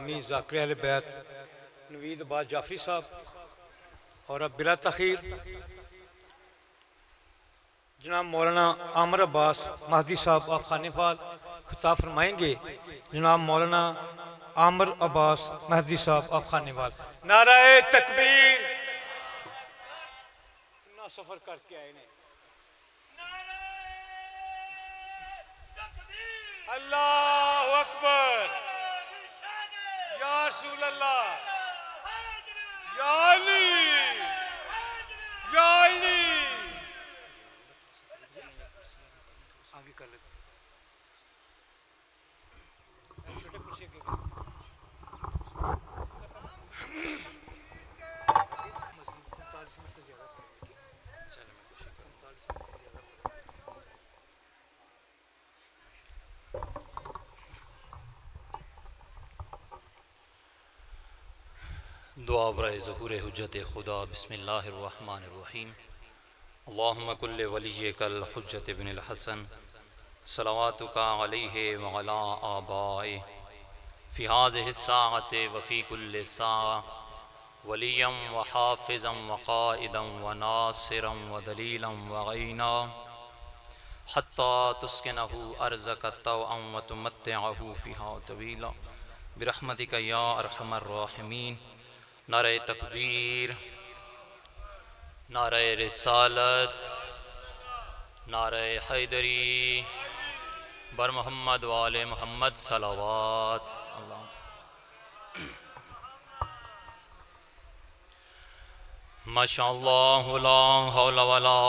ग्रामी ज़ाकिर अहले बैत नवीद अब्बास जाफ़री साहब और अब बिला तख़ीर जनाब मौलाना आमर अब्बास महदी साहब आप खानेफाल खिताब फरमाएंगे। जनाब मौलाना आमर अब्बास महदी साहब आप खानेफाल। नाराए तकबीर। कितना सफर करके आए ने। अल्लाहु अकबर या रसूल अल्लाह या अली या अली। आगे कर ले छोटे कुर्सी के दुआ बराए ज़हूर हुज्जत खुदा बिस्मिल्लाहिर्रहमानिर्रहीम। अल्लाहुम्मा कुल्ले वलिय्यकल हुज्जत इब्नुल हसन सलवातुका अलैहि व अला आबाए फ़ी हाज़िहि स्साअति व फ़ी कुल्लि स्साअ वलिय्यम व हाफ़िज़म व क़ाइदम व नासिरम व दलीलम व गईना हत्ता तुस्किनहु अर्ज़क तवअम व तुमत्तिअहु फ़ीहा तवीला बिरहमतिका या अरहमर राहिमीन। नारे तकबीर, नारे रिसालत, नारे हैदरी, बर मोहम्मद वाले मोहम्मद सलावत। माशाअल्लाह ला हौला वला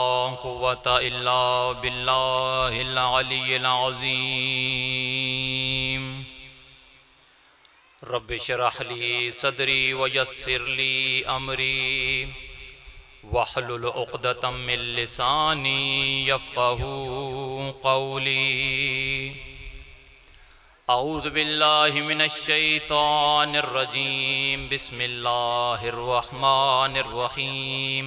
कुव्वता इल्ला बिल्लाहिल अलिय्यिल अज़ीम। रब्बि शरह ली सदरी व यस्सिर ली अमरी वहलुल उक़दतम मिन लिसानी यफ़क़हू क़ौली। अऊज़ु बिल्लाहि मिनश शैतानिर रजीम। बिस्मिल्लाहिर रहमानिर रहीम।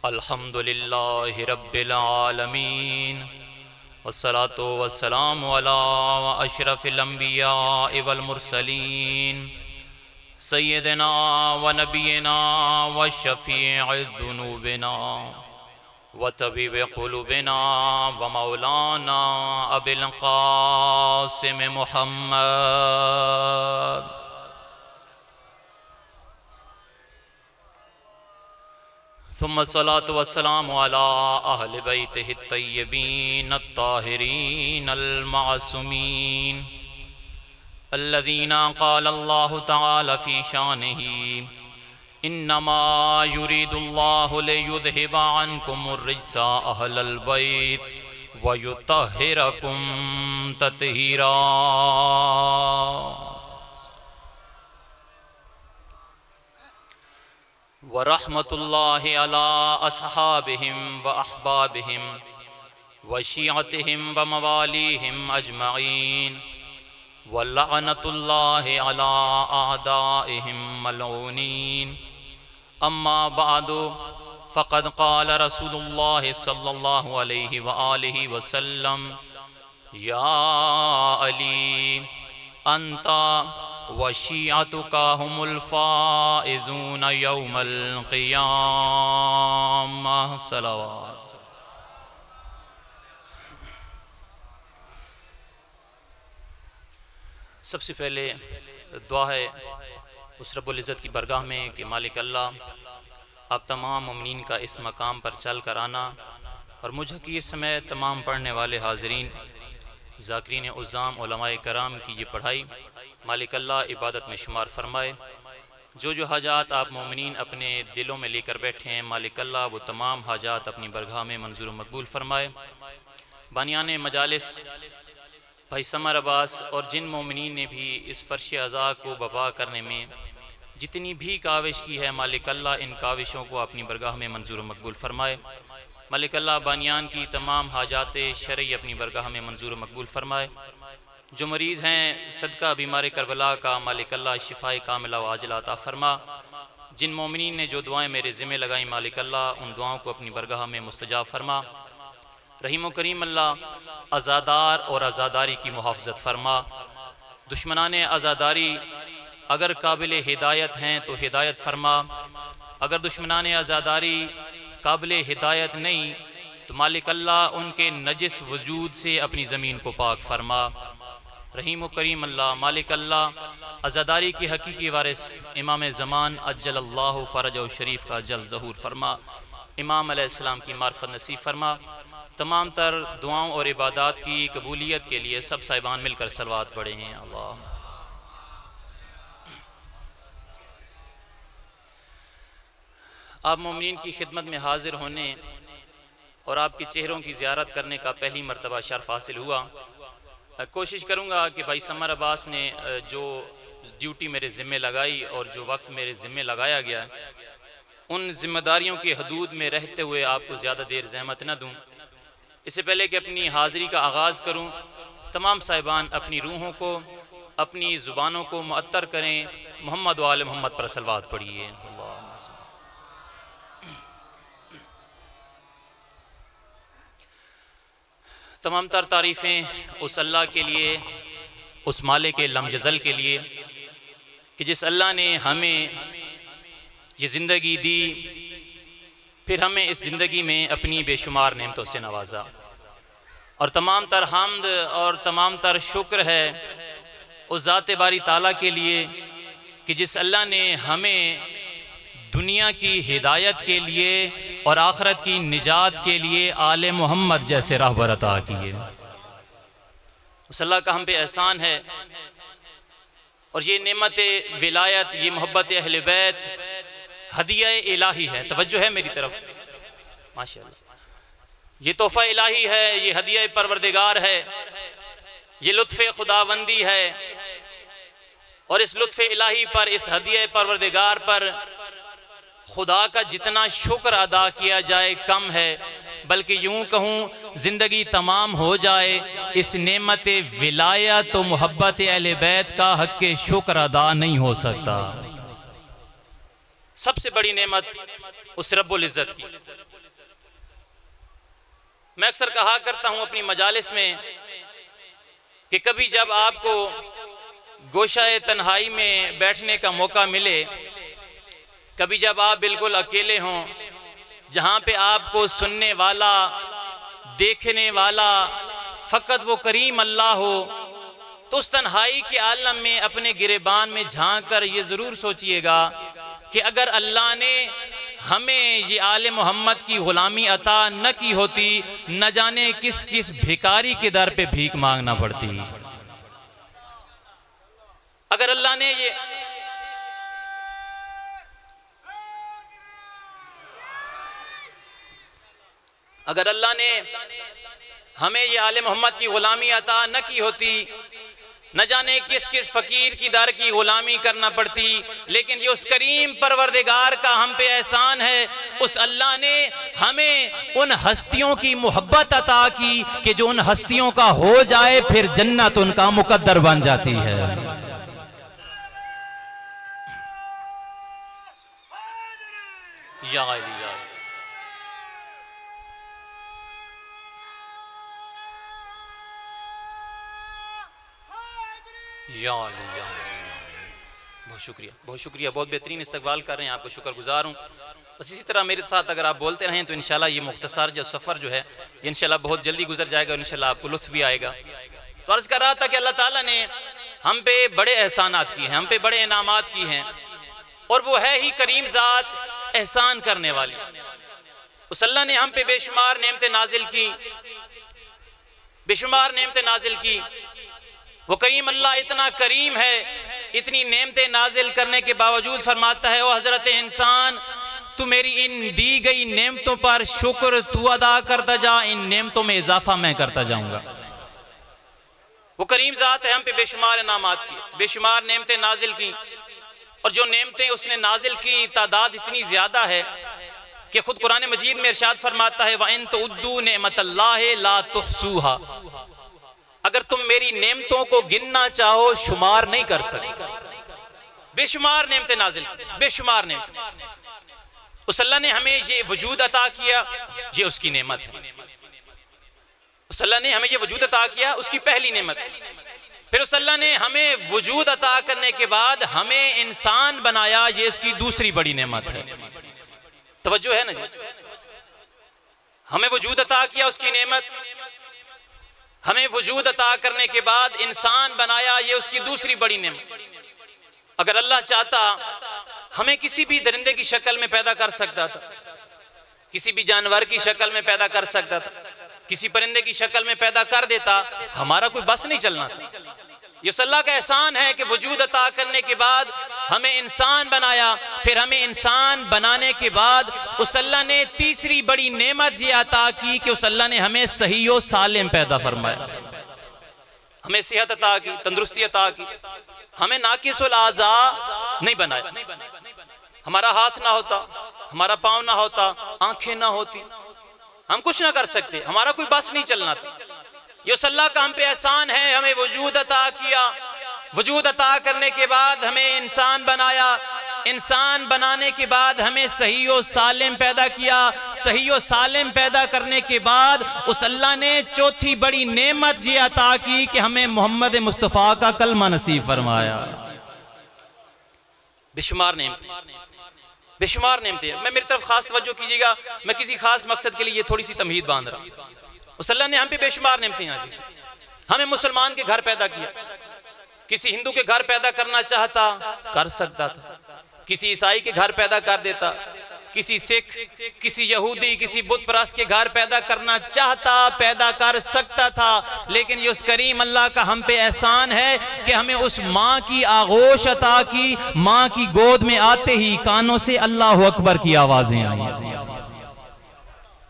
अल्हम्दुलिल्लाहि रब्बिल आलमीन वस्सलातु वस्सलामु अला अशरफिल अंबिया वल मुरसलीन सय्यिदिना व नबियिना व शफ़ीइ ज़ुनूबिना व तबीब क़ुलूबिना व मौलाना अबिल क़ासिम मुहम्मद सुम्मा सलातु वस्सलामु अला अहलि बैतिहि तय्यबीन अत्ताहिरीन अल-मासूमीन अल्लज़ीना क़ाला अल्लाहु तआला फ़ी शानिही इन्नमा युरीदुल्लाहु लियुज़हिबा अन्कुमुर रिज्सा अहलल बैत व युत्तहिरकुम तत्हीरा। व रहमतुल्लाहि अला अस्हाबिहिम व अहबाबिहिम व शिअतिहिम व मवालिहिम अजमईन व लअनतुल्लाहि अला अअदाइहिम मलऊनीन। अम्मा बअदु फ़क़द क़ाल रसूलुल्लाहि सल्लल्लाहु अलैहि व आलिहि वसल्लम या अली अंता व शिअतुका हुमुल फ़ाइज़ून यौमल क़ियामह। सलावत। सबसे पहले दुआ है उस रब्बुल इज़्ज़त की बरगाह में कि मालिक अल्लाह आप तमाम मुमिनीन का इस मकाम पर चल कर आना और मुझ की इस समय तमाम पढ़ने वाले हाज़रीन ज़ाकिरीन उज़्ज़ाम उलमाए कराम की ये पढ़ाई मालिक अल्लाह इबादत में शुमार फरमाए। जो हाजात आप मोमिनीन अपने दिलों में लेकर बैठे हैं मालिक अल्लाह वो तमाम हाजात अपनी बरगाह में मंजूर मकबूल फरमाए। बानियान मजालिस भाई समर अब्बास और जिन मोमिनीन ने भी इस फ़र्श अज़ा को बपा करने में जितनी भी काविश की है मालिक अल्लाह इन काविशों को अपनी बरगाह में मंजूर मकबूल फरमाए। मालिक अल्लाह बानियान की तमाम हाजात शरई अपनी बरगाह में मंजूर मकबूल फरमाए। जो मरीज़ हैं सदका बीमार करबला का मालिक अल्लाह शिफ़ाए कामिला व आजिला अता फरमा। जिन मोमिनीन ने जो दुआएं मेरे ज़िम्मे लगाई मालिक अल्लाह उन दुआओं को अपनी बरगाह में मुस्तजाब फरमा। रहीम व करीम अल्लाह आज़ादार और आज़ादारी की मुहाफ़ज़त फरमा। दुश्मनान आज़ादारी अगर काबिल हिदायत हैं तो हिदायत फरमा, अगर दुश्मनान आज़ादारी काबिल हिदायत नहीं तो मालिक अल्लाह उनके नजिस वजूद से अपनी ज़मीन को पाक फरमा। रहीम व करीम अल्लाह मालिक अल्लाह आज़ादारी की हकीकी वारिस इमाम ज़मान अज्जलल्लाहु फ़रजहु शरीफ का जल ज़हूर फरमा, इमाम अलैहिस्सलाम की मार्फत नसीब फरमा। तमाम तर दुआओं और इबादत की कबूलियत के लिए सब साहिबान मिलकर सलवात पढ़े हैं। अल्लाह आप मोमिनीन की खिदमत में हाजिर होने और आपके चेहरों की ज़ियारत करने का पहली मरतबा शर्फ हासिल हुआ। कोशिश करूँगा कि भाई समर अब्बास ने जो ड्यूटी मेरे ज़िम्मे लगाई और जो वक्त मेरे ज़िम्मे लगाया गया उन जिम्मेदारियों की हदूद में रहते हुए आपको ज़्यादा देर ज़हमत न दूँ। इससे पहले कि अपनी हाज़िरी का आगाज़ करूँ, तमाम साहिबान अपनी रूहों को अपनी ज़ुबानों को मुअत्तर करें, मोहम्मद व आले मोहम्मद पर सलवात पढ़िए। तमाम तर तारीफ़ें उस अल्लाह के लिए, उस मालिक के लमजल के लिए कि जिस अल्लाह ने हमें ये ज़िंदगी दी, फिर हमें इस ज़िंदगी में अपनी बेशुमार नेमतों से नवाजा। और तमाम तर हम्द और तमाम तर शुक्र है उस ज़ात बारी ताला के लिए कि जिस अल्लाह ने हमें दुनिया की हिदायत के लिए और आखिरत की निजात के लिए आले मोहम्मद जैसे रहबर अता किए। उस अल्लाह का हम पे एहसान है। और ये नेमत विलायत, ये मोहब्बत अहले बैत हदिया इलाही है। तवज्जो है मेरी तरफ, माशाअल्लाह। ये तोहफा इलाही है, ये हदिया परवरदिगार है, ये लुत्फ़ खुदावंदी है। और इस लुत्फ़ इलाही पर, इस हदिया परवरदिगार पर खुदा का जितना शुक्र अदा किया जाए कम है, बल्कि यूं कहूँ ज़िंदगी तमाम हो जाए इस नेमत विलायत तो मोहब्बत अहले बैत का हक़ के शुक्र अदा नहीं हो सकता। सबसे बड़ी नेमत उस रब्बुल इज़्ज़त की। मैं अक्सर कहा करता हूँ अपनी मजालिस में कि कभी जब आपको गोशाए तन्हाई में बैठने का मौका मिले, कभी जब आप बिल्कुल अकेले हों, जहाँ पे आपको सुनने वाला, देखने वाला फ़कत वो करीम अल्लाह हो, तो उस तन्हाई के आलम में अपने गिरेबान में झांक कर ये ज़रूर सोचिएगा कि अगर अल्लाह ने हमें ये आले मोहम्मद की ग़ुलामी अता न की होती, न जाने किस किस भिखारी के दर पे भीख मांगना पड़ती। अगर अल्लाह ने ये हमें ये आले मोहम्मद की ग़ुलामी अता न की होती, न जाने किस किस फ़कीर की दर की ग़ुलामी करना पड़ती। लेकिन ये उस करीम परवरदिगार का हम पे एहसान है, उस अल्लाह ने हमें उन हस्तियों की मोहब्बत अता की कि जो उन हस्तियों का हो जाए फिर जन्नत उनका मुकद्दर बन जाती है। या अली या बहुत शुक्रिया, बहुत शुक्रिया, बहुत बेहतरीन इस्तकबाल कर रहे हैं, आपको शुक्रगुजार हूँ। बस इसी तरह मेरे साथ अगर आप बोलते रहें तो इंशाल्लाह ये मुख्तसर जो सफ़र जो है ये इंशाल्लाह बहुत जल्दी गुजर जाएगा और इंशाल्लाह आपको लुत्फ़ भी आएगा। तो अर्ज़ कर रहा था कि अल्लाह ताला ने हम पे बड़े एहसानात किए हैं, हम पे बड़े इनामात किए हैं, और वो है ही करीम ज़ात एहसान करने वाली। उस अल्लाह ने हम पे बेशुमार नेमतें नाजिल की, बेशुमार नेमतें नाजिल की। वो करीम अल्लाह इतना करीम है, इतनी नेमतें नाजिल करने के बावजूद फरमाता है, ओ हज़रत इंसान, तू मेरी इन दी गई नेमतों पर शुक्र तू अदा करता जा, इन नेमतों में इजाफा मैं करता जाऊंगा। वो करीम ज़ात है, हम पे बेशुमार इनामात की, बेशुमार नेमतें नाजिल की। और जो नेमतें उसने नाजिल की तादाद इतनी ज़्यादा है कि खुद कुरान मजीद में इरशाद फरमाता है, व इन तुअद्दू नेमतल्लाहि ला तुहसूहा, अगर तुम मेरी नेमतों को गिनना चाहो शुमार नहीं कर सकते। बेशुमार नेमतें नाजिल, बेशुमार नेमतें। उस अल्लाह ने हमें ये वजूद अता किया, ये उसकी नेमत है। उस अल्लाह ने हमें ये वजूद अता किया, उसकी पहली नेमत है। फिर उस अल्लाह ने हमें वजूद अता करने के बाद हमें इंसान बनाया, ये इसकी दूसरी बड़ी नेमत है। तवज्जो है ना जी? हमें वजूद अता किया, उसकी नेमत। हमें वजूद अता करने के बाद इंसान बनाया, ये उसकी दूसरी बड़ी नेमत। अगर अल्लाह चाहता हमें किसी भी दरिंदे की शक्ल में पैदा कर सकता था, किसी भी जानवर की शक्ल में पैदा कर सकता था, किसी परिंदे की शक्ल में पैदा कर देता, हमारा कोई बस नहीं चलना था। ये उस अल्लाह का एहसान है कि वजूद अता करने के बाद हमें इंसान बनाया। फिर हमें इंसान बनाने के बाद उस अल्लाह ने तीसरी बड़ी नेमत ये अता की कि उस अल्लाह ने हमें सही और सालिम पैदा फरमाया, हमें सेहत अता की, तंदुरुस्ती अता की। हमें नाकिसुल आज़ा नहीं बनाया। हमारा हाथ ना होता, हमारा पाँव ना होता, आंखें ना होती, हम कुछ ना कर सकते, हमारा कोई बस नहीं चलना था। ये उस अल्लाह का हम पे एहसान है, हमें वजूद अता किया। वजूद अता करने के बाद हमें इंसान बनाया। इंसान बनाने के बाद हमें सही और सालिम पैदा किया। सही और सालिम पैदा करने के बाद उस अल्लाह ने चौथी बड़ी नेमत ये अता की कि हमें मोहम्मद मुस्तफ़ा का कलमा नसीब फरमाया। बेशुमार नेमतें, बेशुमार नेमतें। मैं मेरी तरफ खास तवज्जो कीजिएगा, मैं किसी खास मकसद के लिए ये थोड़ी सी तमहीद बांध रहा हूं। उस अल्लाह ने हम पे बेशुमार नेमतें दी। हमें मुसलमान के घर पैदा किया। किसी हिंदू के घर पैदा करना चाहता कर सकता था, किसी ईसाई के घर पैदा कर देता, किसी सिख, किसी यहूदी, किसी बुत परस्त के घर पैदा करना चाहता पैदा कर सकता था। लेकिन ये उस करीम अल्लाह का हम पे एहसान है कि हमें उस माँ की आगोश अता की। माँ की गोद में आते ही कानों से अल्लाह अकबर की आवाजें आई।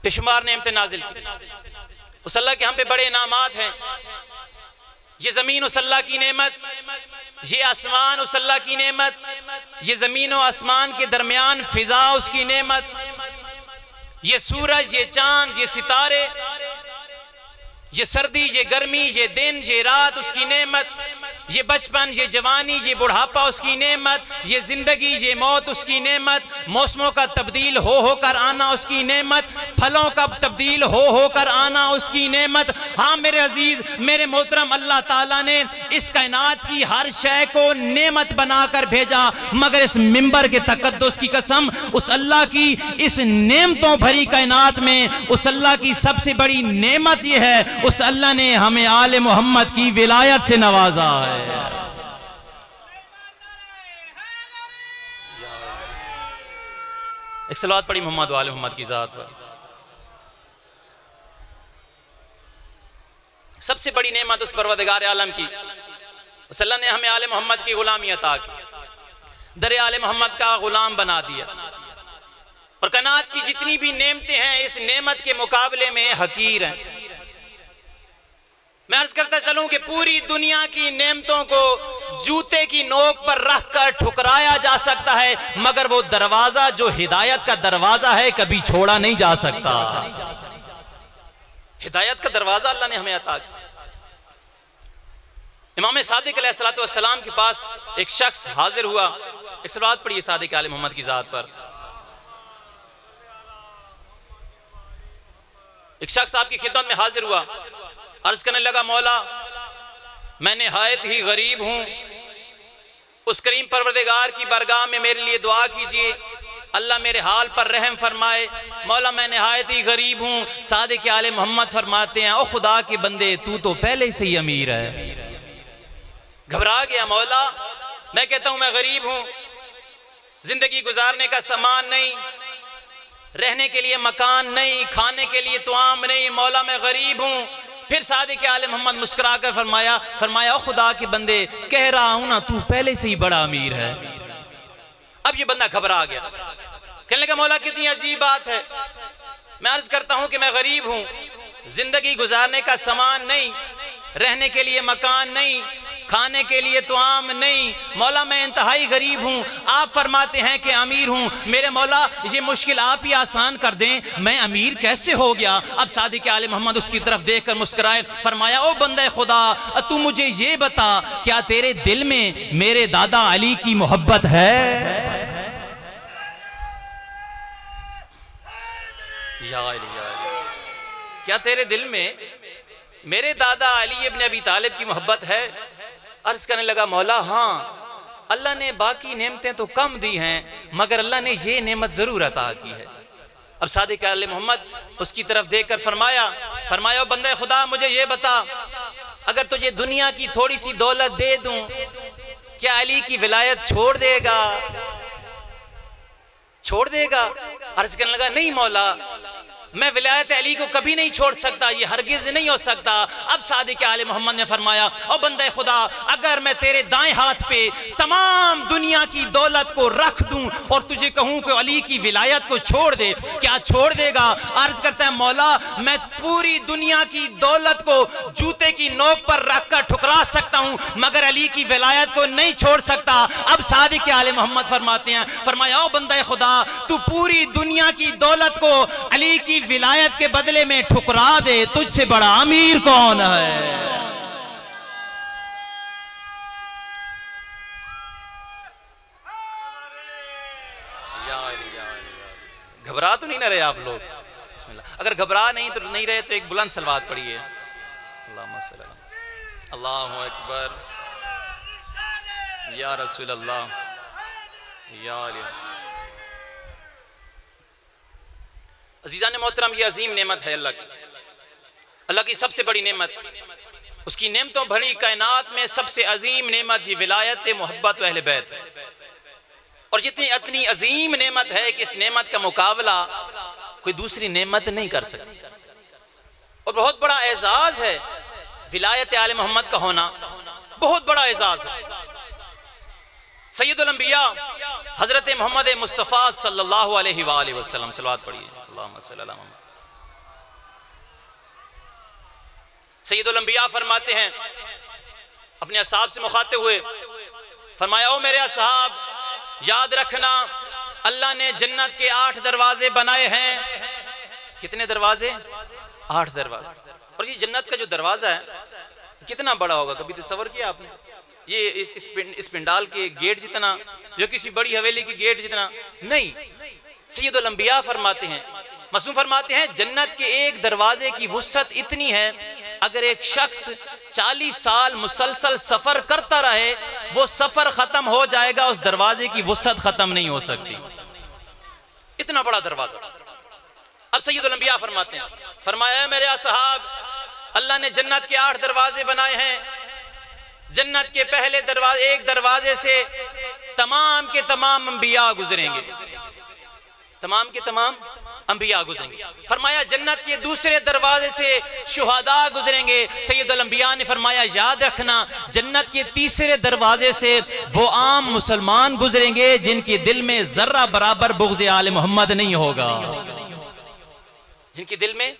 बेशुमार नेमतें नाजिल की। उस अल्लाह के हम पे बड़े इनामात हैं। ये जमीन उस अल्लाह की नेमत, ये आसमान उस अल्लाह की नेमत, ये जमीन और आसमान के दरमियान फिजा उसकी नेमत, ये सूरज, ये चांद, ये सितारे, ये सर्दी, ये गर्मी, ये दिन, ये रात उसकी नेमत, ये बचपन, ये जवानी, ये बुढ़ापा उसकी नेमत, ये जिंदगी, ये मौत उसकी नेमत, मौसमों का तब्दील हो होकर आना उसकी नेमत, फलों का तब्दील हो होकर आना उसकी नेमत। हाँ मेरे अजीज, मेरे मोहतरम, अल्लाह ताला ने इस कायनात की हर शय को नेमत बनाकर भेजा, मगर इस मिंबर के तकद्दुस की कसम, उस अल्लाह की इस नेमतों भरी कायनात में उस अल्लाह की सबसे बड़ी नेमत यह है, उस अल्लाह ने हमें आले मोहम्मद की विलायत से नवाजा है। एक सलावत पढ़ी मोहम्मद वाले मोहम्मद की जात पर। सबसे बड़ी नेमत उस परवरदिगार आलम की, उस अल्लाह ने हमें आले मोहम्मद की गुलामी अता की, दर आले मोहम्मद का गुलाम बना दिया। और कायनात की जितनी भी नेमतें हैं इस नेमत के मुकाबले में हकीर हैं। मैं अर्ज करता चलूं कि पूरी दुनिया की नेमतों को जूते की नोक पर रखकर ठुकराया जा सकता है, मगर वो दरवाजा जो हिदायत का दरवाजा है कभी छोड़ा नहीं जा सकता। हिदायत का दरवाजा अल्लाह ने हमें अता किया। इमाम सादिक अलैहिस्सलातु वस्सलाम के पास एक शख्स हाजिर हुआ। एक सलावत पढ़िए सादिक आले मोहम्मद की जात पर। एक शख्स आपकी खिदमत में हाजिर हुआ, अर्ज करने लगा, मौला मैं निहायत ही गरीब हूं, उस करीम परवरदिगार की बरगाह में मेरे लिए दुआ कीजिए, अल्लाह मेरे हाल पर रहम फरमाए। मौला मैं निहायत ही गरीब हूं। सादिक आले मोहम्मद फरमाते हैं, ओ खुदा के बंदे तू तो पहले से ही अमीर है। घबरा गया मौला, मैं कहता हूं मैं गरीब हूं, जिंदगी गुजारने का सामान नहीं, रहने के लिए मकान नहीं, खाने के लिए तुआम नहीं, मौला मैं गरीब हूं। फिर सादिक आले मोहम्मद मुस्कुरा कर फरमाया ओ खुदा के बंदे, कह रहा हूं ना तू पहले से ही बड़ा अमीर है। अब ये बंदा घबरा गया, कहने लगा मौला कितनी अजीब बात है, मैं अर्ज करता हूं कि मैं गरीब हूं, जिंदगी गुजारने का सामान नहीं, रहने के लिए मकान नहीं, खाने के लिए तुआम नहीं, मौला मैं इंतहाई गरीब हूँ। आप फरमाते हैं कि अमीर हूँ। मेरे मौला ये मुश्किल आप ही आसान कर दें, मैं अमीर कैसे हो गया। अब सादिक आले मोहम्मद उसकी तरफ देखकर मुस्कुराए, फरमाया ओ बंदे खुदा, तू मुझे ये बता, क्या तेरे दिल में मेरे दादा अली की मोहब्बत है? क्या तेरे दिल में मेरे दादा अली इब्न अबी तालिब की मोहब्बत है? अर्ज करने लगा, मौला हाँ, अल्लाह ने बाकी नेमतें तो कम दी हैं, मगर अल्लाह ने ये नेमत जरूर अता की है। अब सादिक आले मोहम्मद उसकी तरफ देखकर फरमाया, बंदे खुदा मुझे ये बता, अगर तुझे दुनिया की थोड़ी सी दौलत दे दूं, क्या अली की विलायत छोड़ देगा? अर्ज करने लगा, नहीं मौला, मैं विलायत अली को कभी नहीं छोड़ सकता, ये हरगिज नहीं हो सकता। अब सादिक आले मोहम्मद ने फरमाया, ओ बंदे खुदा, अगर मैं तेरे दाएं हाथ पे तमाम दुनिया की दौलत को रख दूं और तुझे कहूं कि अली की विलायत को छोड़ दे, क्या छोड़ देगा? अर्ज करता है, मौला मैं पूरी दुनिया की दौलत को जूते की नोक पर रखकर ठुकरा सकता हूं, मगर अली की विलायत को नहीं छोड़ सकता। अब सादिक आले मोहम्मद फरमाते हैं, फरमाया, ओ बंदे खुदा, तू पूरी दुनिया की दौलत को अली की विलायत के बदले में ठुकरा दे, तुझसे बड़ा अमीर कौन है? घबरा तो नहीं ना रहे आप लोग? अगर घबरा नहीं तो नहीं रहे तो एक बुलंद सलवात पढ़िए। अल्लाहु अकबर, या रसूल अल्लाह, या अली। अजीज़ान मोहतरम, ये अजीम नेमत है अल्लाह की सबसे बड़ी नेमत। उसकी नेमतों भरी कायनात में सबसे अजीम नेमत ये विलायत मोहब्बत व अहले बैत है। और जितनी इतनी अजीम नेमत है कि इस नेमत का मुकाबला कोई दूसरी नेमत नहीं कर सकती। और बहुत बड़ा एजाज है विलायत आले मोहम्मद का होना, बहुत बड़ा एजाज है। सैयदुल अंबिया हजरत मोहम्मद मुस्तफ़ा सल्लल्लाहु अलैहि वसल्लम, सलवात पढ़िए। सैयदुल अंबिया फरमाते हैं अपने असहाब से मुखातिब हुए, फरमाया, ओ मेरे असहाब, याद रखना अल्लाह ने जन्नत के 8 दरवाजे बनाए हैं। कितने दरवाजे? 8 दरवाजे। और ये जन्नत का जो दरवाजा है कितना बड़ा होगा, कभी तसव्वुर किया आपने? ये इस पिंडाल के गेट जितना, जो किसी बड़ी हवेली की गेट जितना नहीं। सैयदुल अंबिया फरमाते हैं, मासूम फरमाते हैं, जन्नत के एक दरवाजे की वुसअत इतनी है, अगर एक शख्स 40 साल मुसलसल सफर करता रहे, वो सफर खत्म हो जाएगा, उस दरवाजे की वुसअत खत्म नहीं हो सकती। इतना बड़ा दरवाजा। अब सैयदुल अंबिया फरमाते हैं, फरमाया, मेरे असहाब, अल्लाह ने जन्नत के 8 दरवाजे बनाए हैं। जन्नत के पहले दरवाजे, एक दरवाजे से तमाम के तमाम अंबिया गुजरेंगे, तमाम के तमाम अंबिया गुजरेंगे। फरमाया, जन्नत के दूसरे दरवाजे से शुहदा गुजरेंगे। सैयदुल अंबिया ने फरमाया, याद रखना, जन्नत के तीसरे दरवाजे से वो आम मुसलमान गुजरेंगे जिनके दिल में जर्रा बराबर बुग़्ज़ आले मोहम्मद नहीं होगा, जिनके दिल में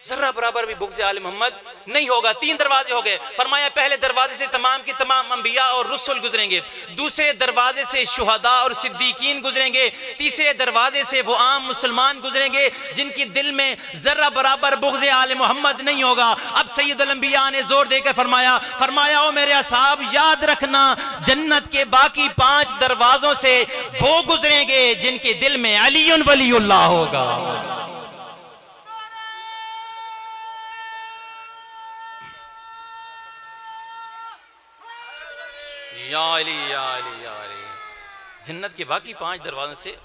जर्रा बराबर भी बुग़्ज़ आले मोहम्मद नहीं होगा। 3 दरवाजे हो गए। फरमाया, पहले दरवाजे से तमाम के तमाम अंबिया और रुसुल गुजरेंगे, दूसरे दरवाजे से शुहदा और सिद्दीकीन गुजरेंगे, तीसरे दरवाजे से वो आम मुसलमान गुजरेंगे जिनकी दिल में जर्रा बराबर बुग़्ज़ आले मोहम्मद नहीं होगा। अब सैयदुल अंबिया ने जोर देकर फरमाया, ओ मेरे असहाब, याद रखना, जन्नत के बाकी 5 दरवाजों से वो गुजरेंगे जिनके दिल में अलीयुन वलीउल्लाह होगा। या अली, या अली, या अली। जन्नत के बाकी 5 दरवाजों से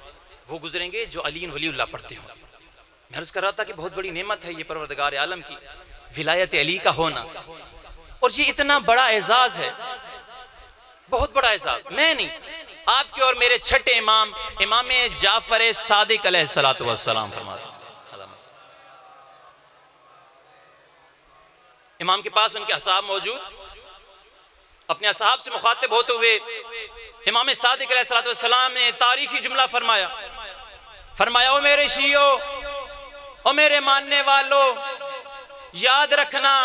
वो गुजरेंगे जो अलीन वलीउल्लाह पढ़ते हों। मैं अर्ज़ कर रहा था कि बहुत बड़ी नेमत है ये परवरदिगार आलम की विलायत अली का होना, और ये इतना बड़ा एजाज है, बहुत बड़ा एजाज। मैं नहीं, आपके और मेरे छठे इमाम, इमाम जाफर सादिक अलैहिस्सलातु वस्सलाम फरमाते हैं, इमाम के पास उनके असहाब मौजूद, अपने असहाब से मुखातिब होते हुए इमाम सादिक अलैहिस्सलातु वस्सलाम ने तारीखी जुमला फरमाया, ओ मेरे शियो, ओ मेरे मानने वालों, याद रखना,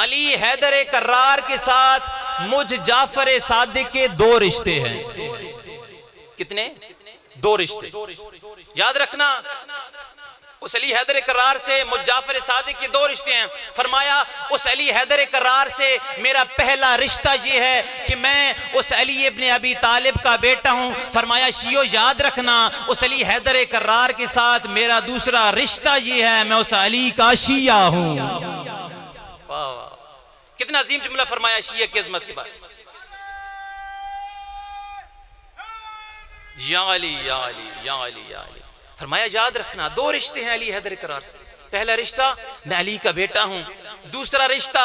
अली हैदर कर्रार के साथ मुझ जाफर सादिक के 2 रिश्ते हैं। कितने? 2 रिश्ते। याद रखना, उस अली हैदर कर्रार से मुझ जाफर सादिक के 2 रिश्ते हैं। फरमाया, उस अली हैदर कर्रार से मेरा पहला रिश्ता ये है कि मैं उस अली इब्न अबी तालिब का बेटा हूँ। फरमाया, शियो याद रखना, उस अली हैदर कर्रार के साथ मेरा दूसरा रिश्ता ये है, मैं उस अली का शिया हूँ। कितना अजीम जुमला फरमाया शिया की अजमत के बारे में। या अली या अली या अली या अली। फरमाया याद रखना दो रिश्ते हैं अली हैदर करार से। पहला रिश्ता मैं अली का बेटा हूं, दूसरा रिश्ता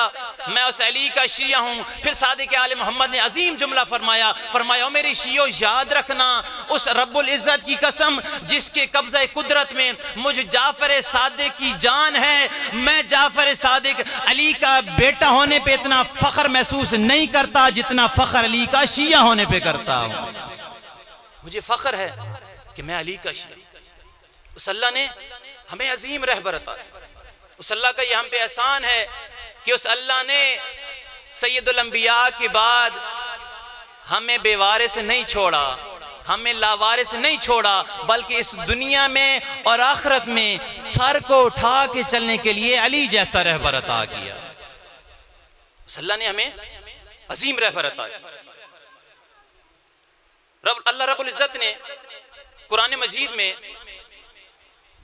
मैं उस अली का शिया हूं। फिर सादिक आले मोहम्मद ने अजीम जुमला फरमाया, फरमाया मेरे शियो याद रखना उस रब्बुल इज्जत की कसम जिसके कब्जा कुदरत में मुझ जाफर सादिक की जान है, मैं जाफर सादिक अली का बेटा होने पे इतना फख्र महसूस नहीं करता जितना फख्र अली का शिया होने पे करता हूं। मुझे फख्र है कि मैं अली का शिया। उस अल्लाह ने हमें अजीम रहबर अता, उस अल्लाह का ये हम पे एहसान है कि उस अल्लाह ने सैयदुल अंबिया के बाद हमें बेवारिस नहीं छोड़ा, हमें लावारिस नहीं छोड़ा, बल्कि इस दुनिया में और आखिरत में सर को उठा के चलने के लिए अली जैसा रहबर अता किया। उस अल्लाह ने हमें अजीम रहबर अता किया। अल्लाह रब्बुल इज्जत ने कुरान मजीद में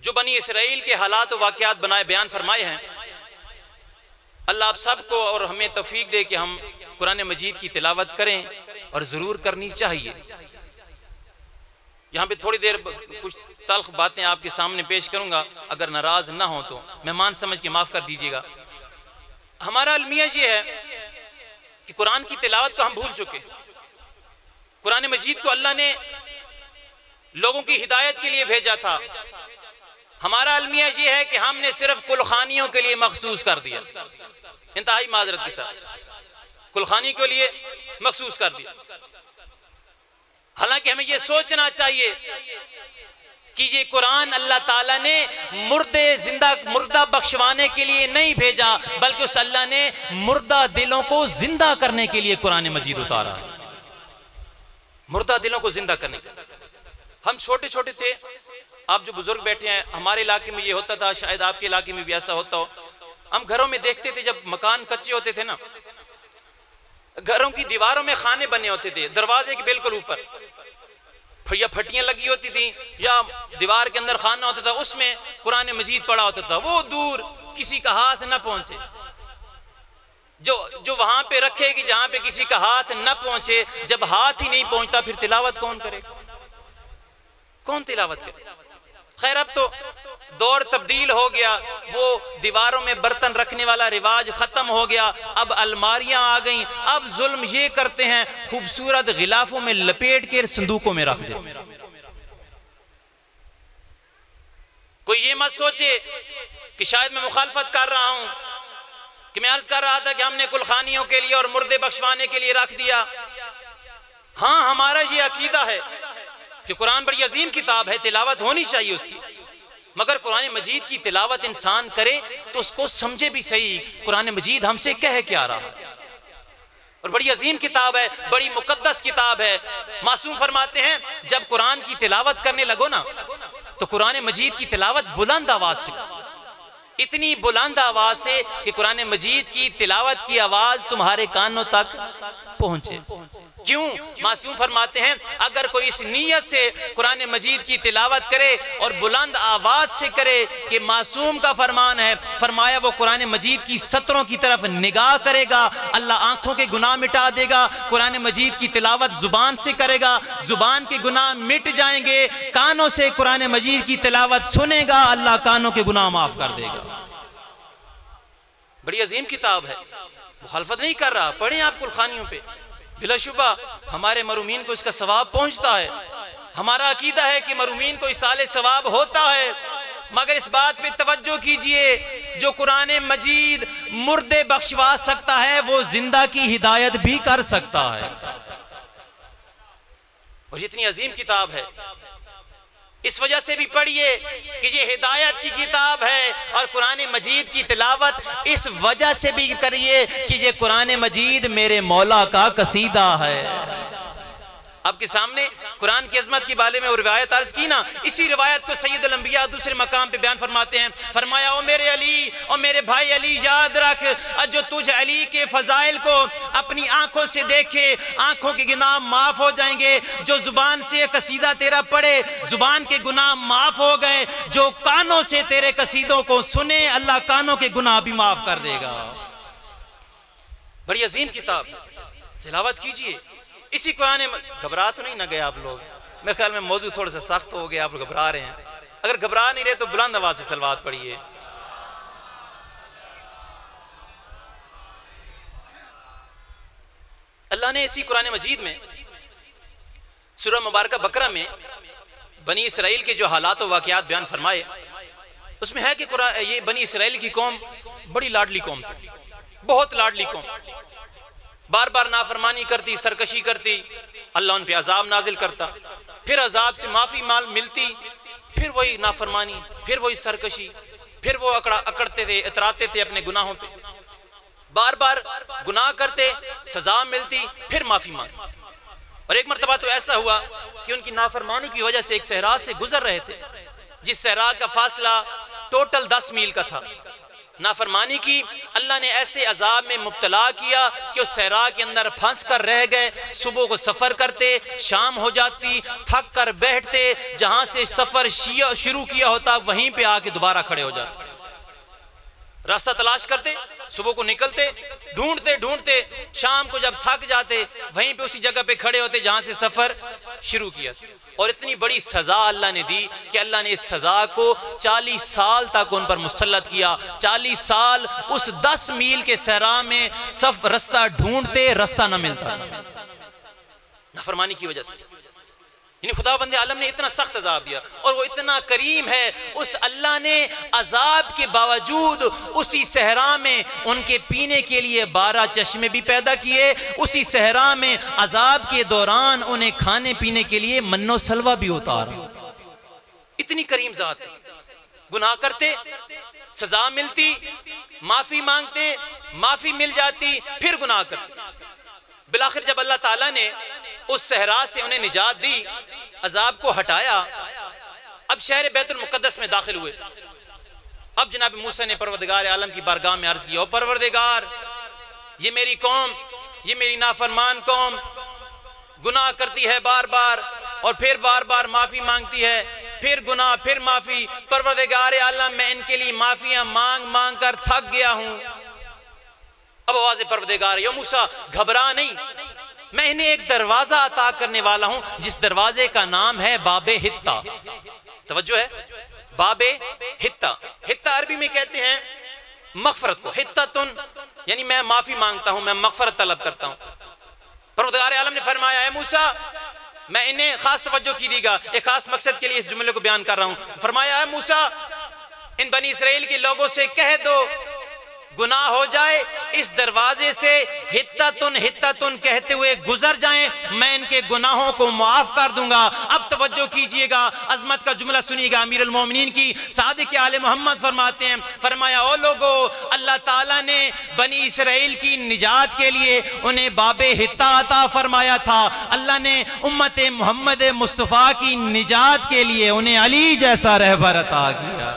जो बनी इसराइल के हालात और वाक़यात बनाए बयान फरमाए हैं, अल्लाह आप सबको और हमें तौफीक दे कि हम कुरान मजीद की तिलावत करें और ज़रूर करनी चाहिए। यहाँ पे थोड़ी देर कुछ तल्ख बातें आपके सामने पेश करूँगा, अगर नाराज़ ना हो तो मेहमान समझ के माफ़ कर दीजिएगा। हमारा अलमिया ये है कि कुरान की तिलावत को हम भूल चुके। कुरान मजीद को अल्लाह ने लोगों की हिदायत के लिए भेजा था। हमारा अलमिया ये है कि हमने सिर्फ कुलखानियों के लिए मखसूस कर दिया, इंतहाई माजरत के साथ कुलखानी के लिए मखसूस कर दिया। हालांकि हमें यह सोचना चाहिए कि ये कुरान अल्लाह ताला ने मुर्दा बख्शवाने के लिए नहीं भेजा, बल्कि उस अल्लाह ने मुर्दा दिलों को जिंदा करने के लिए कुरान मजीद उतारा है। मुर्दा दिलों को जिंदा करने के लिए। हम छोटे छोटे थे, आप जो बुजुर्ग बैठे हैं, हमारे इलाके में ये होता था, शायद आपके इलाके में भी ऐसा होता हो। हम घरों में देखते थे, जब मकान कच्चे होते थे ना, घरों की दीवारों में खाने बने होते थे, दरवाजे के बिल्कुल ऊपर या फटियां लगी होती थी या दीवार के अंदर खाना होता था, उसमें कुरान मजीद पड़ा होता था। वो दूर किसी का हाथ न पहुंचे, जो वहां पे रखे कि जहां पे किसी का हाथ न पहुंचे। जब हाथ ही नहीं पहुंचता फिर तिलावत कौन करे, कौन तिलावत करे। खैर अब तो दौर तब्दील हो गया, वो दीवारों में बर्तन रखने वाला रिवाज खत्म हो गया, अब अलमारियां आ गईं। अब जुल्म ये करते हैं, खूबसूरत गिलाफों में लपेट के संदूकों में रख देते हैं। कोई ये मत सोचे कि शायद मैं मुखालफत कर रहा हूं, कि मैं अर्ज कर रहा था कि हमने कुलखानियों के लिए और मुर्दे बख्शवाने के लिए रख दिया। हाँ, हमारा ये अकीदा है कि कुरान बड़ी अजीम किताब है, तिलावत होनी चाहिए उसकी, मगर कुरान मजीद की तिलावत इंसान करे तो उसको समझे भी सही कुरान मजीद हमसे कह क्या रहा है। और बड़ी अजीम किताब है, बड़ी मुकद्दस किताब है। मासूम फरमाते हैं जब कुरान की तिलावत करने लगो ना तो कुरान मजीद की तिलावत बुलंद आवाज से, इतनी बुलंद आवाज से कि कुरान मजीद की तिलावत की आवाज तुम्हारे कानों तक पहुंचे। क्यों? मासूम फरमाते हैं अगर कोई इस नीयत से कुरान मजीद की तिलावत करे और बुलंद आवाज से करे कि मासूम का फरमान है, फरमाया वो कुरान मजीद की सतरों की तरफ निगाह करेगा, अल्लाह आंखों के गुनाह मिटा देगा। कुरान मजीद की तिलावत जुबान से करेगा, जुबान के गुनाह मिट जाएंगे। कानों से कुरान मजीद की तिलावत सुनेगा, अल्लाह कानों के गुनाह माफ कर देगा। बड़ी अजीम किताब है, मुखालफत नहीं कर रहा, पढ़ें आप कुलखानियों पे, बिलाशुबा हमारे मरूमीन को इसका सवाब पहुंचता है। हमारा अकीदा है कि मरूमीन को इसाले सवाब होता है, मगर इस बात पे तवज्जो कीजिए, जो कुरान मजीद मुर्दे बख्शवा सकता है वो जिंदा की हिदायत भी कर सकता है। और जितनी अजीम किताब है, इस वजह से भी पढ़िए कि ये हिदायत की किताब है, और कुरान मजीद की तिलावत इस वजह से भी करिए कि ये कुरान मजीद मेरे मौला का कसीदा है। आपके सामने कुरान की अजमत के बारे में वो रिवायत अर्ज की ना, इसी रिवायत को सैयदुल अंबिया दूसरे मकाम पे बयान फरमाते हैं। फरमाया, ओ मेरे अली और मेरे भाई अली, याद रख जो तुझ अली के फजाइल को अपनी आंखों से देखे, आंखों के गुनाह माफ हो जाएंगे। जो जुबान से कसीदा तेरा पढ़े, जुबान के गुनाह माफ हो गए। जो कानों से तेरे कसीदों को सुने, अल्लाह कानों के गुनाह भी माफ कर देगा। बड़ी अजीम किताब, तिलावत कीजिए। इसी कुरान में घबरा तो नहीं ना गए आप लोग? मेरे ख्याल में मौजू थोड़ा सा सख्त हो गया, आप लोग घबरा रहे हैं। अगर घबरा नहीं रहे तो बुलंद आवाज से सलवात पढ़िए। अल्लाह ने इसी कुरान मजीद में सूरह मुबारक बकरा में बनी इसराइल के जो हालात व वाक़यात बयान फरमाए, उसमें है कि ये बनी इसराइल की कौम बड़ी लाडली कौम थी, बहुत लाडली कौम, बार बार नाफरमानी करती, सरकशी करती, अल्लाह उन पे अजाब नाजिल करता, फिर अजाब से माफी माल मिलती, फिर वही नाफरमानी, फिर वही सरकशी, फिर वो अकड़ते थे, इतराते थे अपने गुनाहों पे, बार बार गुनाह करते, सजा मिलती, फिर माफी मांगती। और एक मरतबा तो ऐसा हुआ कि उनकी नाफरमानी की वजह से एक सहरा से गुजर रहे थे, जिस सहरा का फासला टोटल 10 मील का था। नाफरमानी की, अल्लाह ने ऐसे अजाब में मुब्तला किया कि उस सहरा के अंदर फंस कर रह गए। सुबह को सफर करते, शाम हो जाती, थक कर बैठते, जहां से सफर शुरू किया होता वहीं पे आके दोबारा खड़े हो जाते, रास्ता तलाश करते, सुबह को निकलते, ढूंढते ढूंढते, शाम को जब थक जाते वहीं पे उसी जगह पे खड़े होते जहां से सफर शुरू किया। और इतनी बड़ी सजा अल्लाह ने दी कि अल्लाह ने इस सजा को 40 साल तक उन पर मुसल्लत किया। 40 साल उस 10 मील के सहरा में सब रास्ता ढूंढते, रास्ता न मिलता, नाफरमानी की वजह से। खुदावंद आलम ने इतना सख्त अजाब दिया, और वो इतना करीम है, उस अल्लाह ने अजाब के बावजूद उसी सहरा में उनके पीने के लिए 12 चश्मे भी पैदा किए, उसी सहरा में अजाब के दौरान उन्हें खाने पीने के लिए मन्नो सलवा भी उतारा। इतनी करीम जात, गुनाह करते, सजा मिलती, माफी मांगते, माफी मिल जाती, फिर गुनाह करते। बिलाखिर जब अल्लाह ताला ने उस सहरा से उन्हें निजात दी, अजाब को हटाया, अब शहर बैतुल मुकद्दस में दाखिल हुए। अब जनाब मूसा ने परवरदिगार आलम की बारगाह में अर्ज किया, ओ परवरदिगार, ये मेरी कौम, ये मेरी नाफरमान कौम गुनाह करती है बार बार, और फिर बार बार माफी मांगती है, फिर गुनाह, फिर माफी। परवरदिगार आलम, मैं इनके लिए माफियां मांग मांग कर थक गया हूं। अब आवाज़ परवरदिगार, यो मूसा घबरा नहीं, मैं इन्हें एक दरवाजा अता करने वाला हूं, जिस दरवाजे का नाम है बाबे हित्ता। तवज्जो है, बाबे हित्ता। हित्ता अरबी में कहते हैं मगफरत को, हित्ततुन यानी मैं माफी मांगता हूं, मैं मगफरत तलब करता हूं। परवरदिगार आलम ने फरमाया, है मूसा, मैं इन्हें खास तवज्जो कीजिएगा, एक खास मकसद के लिए इस जुमले को बयान कर रहा हूं। फरमाया, है मूसा, इन बनी इसराइल के लोगों से कह दो, गुनाह हो जाए इस दरवाजे से हित्ततुन हित्ततुन कहते हुए गुजर जाएं, मैं इनके गुनाहों को माफ कर दूंगा। अब तवज्जो कीजिएगा, अजमत का जुमला सुनिएगा अमीरुल मोमिनीन की सादिक आले मोहम्मद फरमाते हैं, फरमाया, ओ लोगो, अल्लाह ताला ने बनी इसराइल की निजात के लिए उन्हें बाबे हित्ता अता फरमाया था। अल्लाह ने उम्मत मोहम्मद मुस्तफ़ा की निजात के लिए उन्हें अली जैसा रहबर अता किया।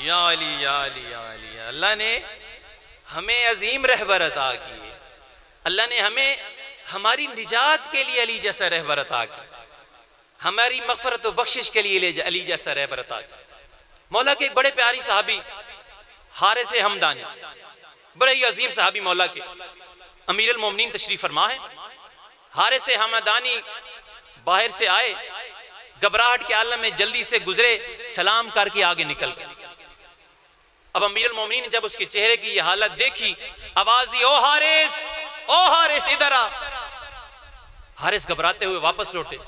या अली, या अली, या अली। अल्लाह ने हमें अजीम रहबर अता किए, अल्लाह ने हमें हमारी निजात के लिए अली जैसा रहबर अता किया, हमारी मगफरत व बख्शिश के लिए अली जैसा रहबर अता किया। मौला के एक बड़े प्यारी साहबी हारिस हमदानी, बड़े ही अजीम साहबी मौला के, अमीरुल मोमिनीन तशरीफ फरमा है। हारिस हमदानी बाहर से आए, घबराहट के आलम में जल्दी से गुजरे, सलाम करके आगे निकल गए। अब अमीरुल मोमिनीन ने जब उसके चेहरे की यह हालत देखी, आवाज दी, ओ हारिस, ओ हारिस, इधर आ। हारिस घबराते हुए वापस लौटे।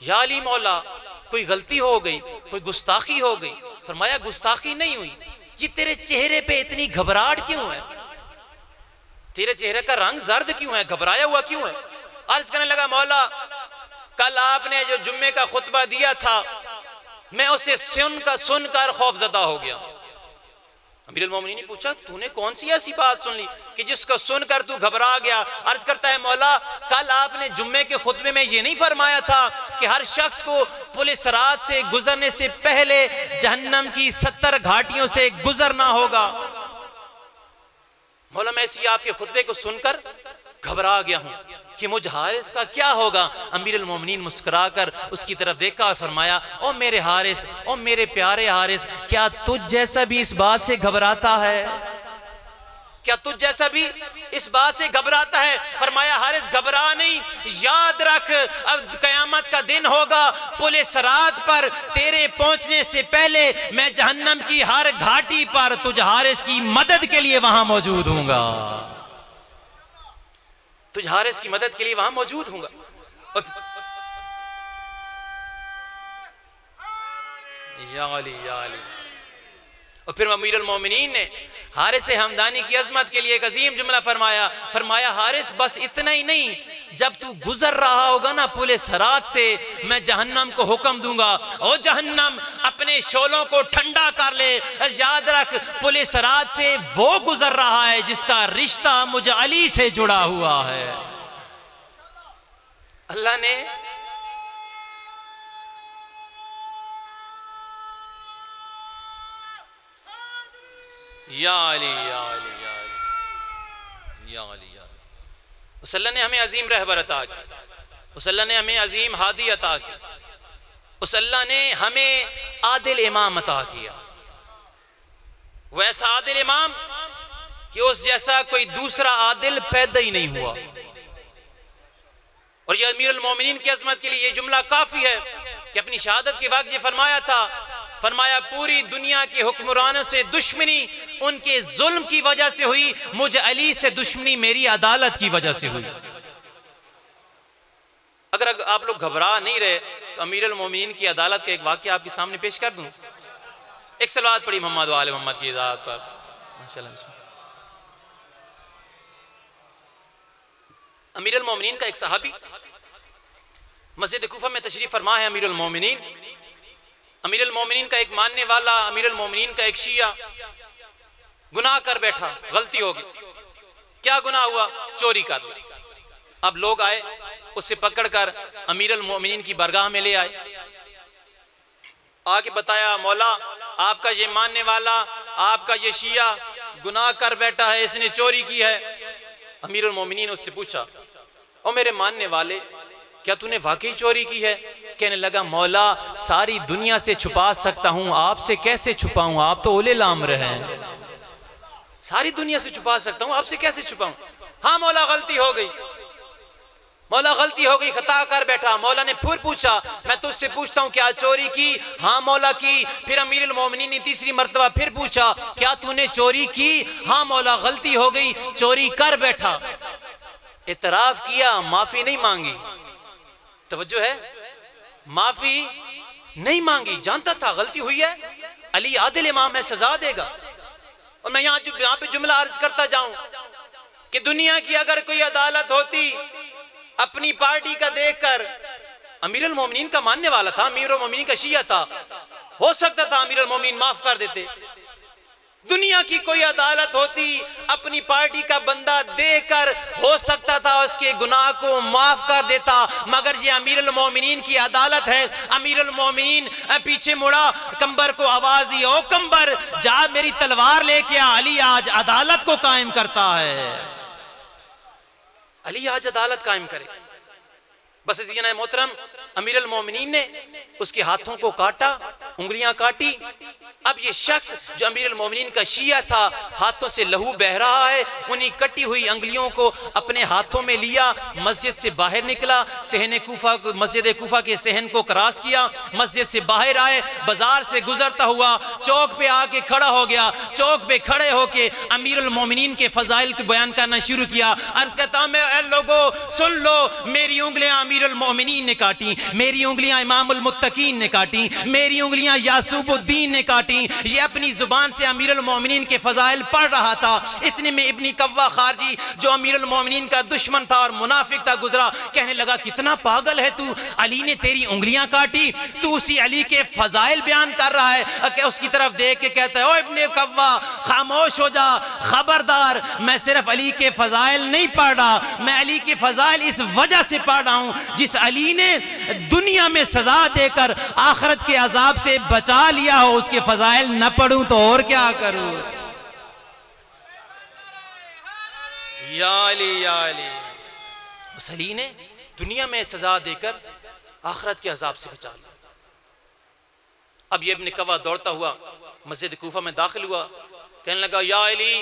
या अली मौला, कोई गलती हो गई, कोई गुस्ताखी हो गई। फरमाया, गुस्ताखी नहीं हुई, ये तेरे चेहरे पे इतनी घबराहट क्यों है, तेरे चेहरे का रंग जर्द क्यों है, घबराया हुआ क्यों है। अर्ज करने लगा, मौला, कल आपने जो जुम्मे का खुतबा दिया था, मैं उसे सुनकर खौफजदा हो गया। अमीरुल मोमिनीन ने पूछा, तूने कौन सी ऐसी बात सुन ली कि जिसको सुनकर तू घबरा गया। अर्ज करता है, मौला, कल आपने जुम्मे के खुतबे में ये नहीं फरमाया था कि हर शख्स को पुलिस रात से गुजरने से पहले जहन्नम की 70 घाटियों से गुजरना होगा। मौला, मैं इसी आपके खुतबे को सुनकर घबरा गया हूं कि मुझ हारिस का क्या होगा। अमीरुल मोमिनीन मुस्कुराकर उसकी तरफ देखा और फरमाया, ओ मेरे हारिस, ओ मेरे प्यारे हारिस, क्या तुझ जैसा भी इस बात से घबराता है? क्या तुझ जैसा भी इस बात से घबराता है? फरमाया, हारिस घबरा नहीं, याद रख अब कयामत का दिन होगा, पुलिस सरात पर तेरे पहुंचने से पहले मैं जहन्नम की हर घाटी पर तुझ हारिस की मदद के लिए वहां मौजूद हूंगा, तुझ हारिस की मदद के लिए वहां मौजूद हूंगा। या अली, या अली। और फिर अमीरुल मोमिनीन ने हारिस हमदानी की अजमत के लिए एक अजीम जुमला फरमाया। फरमाया, हारिस बस इतना ही नहीं, जब तू गुजर रहा होगा ना पुलिस सरात से, मैं जहन्नम को हुक्म दूंगा, ओ जहन्नम अपने शोलों को ठंडा कर ले। याद रख पुलिस सरात से वो गुजर रहा है जिसका रिश्ता मुझ अली से जुड़ा हुआ है। अल्लाह ने या अली, या अली, या अली, या अली, या अली। उस अल्लाह ने हमें अजीम रहबर अता की, उस अल्लाह ने हमें अजीम हादी अता की, उस अल्लाह ने हमें आदिल इमाम अता किया। वैसा आदिल इमाम कि उस जैसा कोई दूसरा आदिल पैदा ही नहीं हुआ। और ये अमीरुल मोमिनीन की अजमत के लिए ये जुमला काफी है कि अपनी शहादत के वक्त ये फरमाया था, फरमाया पूरी दुनिया के हुक्मरानों से दुश्मनी उनके जुल्म की वजह से हुई, मुझे अली से दुश्मनी मेरी अदालत की वजह से हुई। अगर आप लोग घबरा नहीं रहे तो अमीरुल मोमिनीन की अदालत का एक वाकया आपके सामने पेश कर दूं। एक सलावत पढ़ी मोहम्मद वाले मोहम्मद की इजाजत पर। माशाअल्लाह। अमीरुल मोमिनीन का एक सहाबी मस्जिद कूफा में तशरीफ फरमा है। अमीरुल मोमिनीन का एक मानने वाला, अमीरुल मोमिनीन का एक शिया गुनाह कर बैठा, गलती हो गई। क्या गुनाह हुआ? चोरी कर ली। अब लोग आए, उससे पकड़कर अमीरुल मोमिनीन की बरगाह में ले आए, आके बताया, मौला आपका ये मानने वाला, आपका ये शिया गुनाह कर बैठा है, इसने चोरी की है। अमीरुल मोमिनीन उससे पूछा, ओ मेरे मानने वाले, क्या तूने वाकई चोरी की है? कहने लगा, मौला सारी दुनिया से छुपा सकता हूं, आपसे कैसे छुपाऊं? आप तो ओले लामर हैं। सारी दुनिया से छुपा सकता हूं, आपसे कैसे छुपाऊं? हाँ मौला गलती हो गई, मौला गलती हो गई, खता कर बैठा। मौला ने फिर पूछा, मैं तुझसे पूछता हूं क्या चोरी की? हाँ मौला की। फिर अमीरुल मोमिनीन ने तीसरी मर्तबा फिर पूछा, क्या तूने चोरी की? हाँ मौला गलती हो गई, चोरी कर बैठा। इतराफ किया, माफी नहीं मांगी। तवज्जो है, माफी नहीं मांगी, जानता था गलती हुई है, अली आदिल इमाम है, सजा देगा। और मैं यहाँ पे जुमला अर्ज करता जाऊं कि दुनिया की अगर कोई अदालत होती अपनी पार्टी का देखकर, अमीरुल मोमिनीन का मानने वाला था, अमीरुल मोमिनीन का शिया था, हो सकता था अमीरुल मोमिनीन माफ कर देते। दुनिया की कोई अदालत होती अपनी पार्टी का बंदा देकर, हो सकता था उसके गुनाह को माफ कर देता, मगर ये अमीरुल मोमिनीन की अदालत है। अमीरुल मोमिनीन पीछे मुड़ा, कंबर को आवाज दी, ओ कंबर जा मेरी तलवार लेके आ, अली आज अदालत को कायम करता है, अली आज अदालत कायम करे। बस जीना मोहतरम, अमीरुल मोमिनीन ने उसके हाथों को काटा, उंगलियां काटी। अब ये शख्स जो अमीरुल मोमिनीन का शिया था, हाथों से लहू बह रहा है, उन्हीं कटी हुई अंगुलियों को अपने हाथों में लिया, मस्जिद से बाहर निकला, सहने कूफा, मस्जिद कूफा के सहन को क्रॉस किया, मस्जिद से बाहर आए, बाजार से गुजरता हुआ चौक पे आके खड़ा हो गया। चौक पे खड़े होके अमीरुल मोमिनीन के फजाइल को बयान करना शुरू किया। अर्ज कहता, मैं लोगों सुन लो, मेरी उंगलियां अमीरुल मोमिनीन ने काटी, मेरी उंगलियां इमामुल मुत्तकीन ने काटी, मेरी उंगलियां यासूबुद्दीन ने काटी। ये अपनी जुबान से अमीरुल मोमिनीन के फजाइल पढ़ रहा था। इतने में इब्नी कव्वा खारजी जो अमीरुल मोमिनीन का दुश्मन था और मुनाफिक था, गुजरा। कहने लगा, कितना पागल है तू, अली ने तेरी उंगलियां काटी, तू उसी अली के फजाइल बयान कर रहा है। उसकी तरफ देख के कहता है, ओ इब्ने कव्वा खामोश हो जा, खबरदार, मैं सिर्फ अली के फजाइल नहीं पढ़ रहा, मैं अली के फजाइल इस वजह से पढ़ रहा हूं जिस अली ने दुनिया में सजा देकर आखिरत के अजाब से बचा लिया हो, उसके फजाइल न पढ़ूं तो और क्या करूं। या अली या अली। उस अली ने दुनिया में सजा देकर आखिरत के अजाब से बचा लिया। अब ये इब्न कवा दौड़ता हुआ मस्जिद कूफा में दाखिल हुआ, कहने लगा या अली,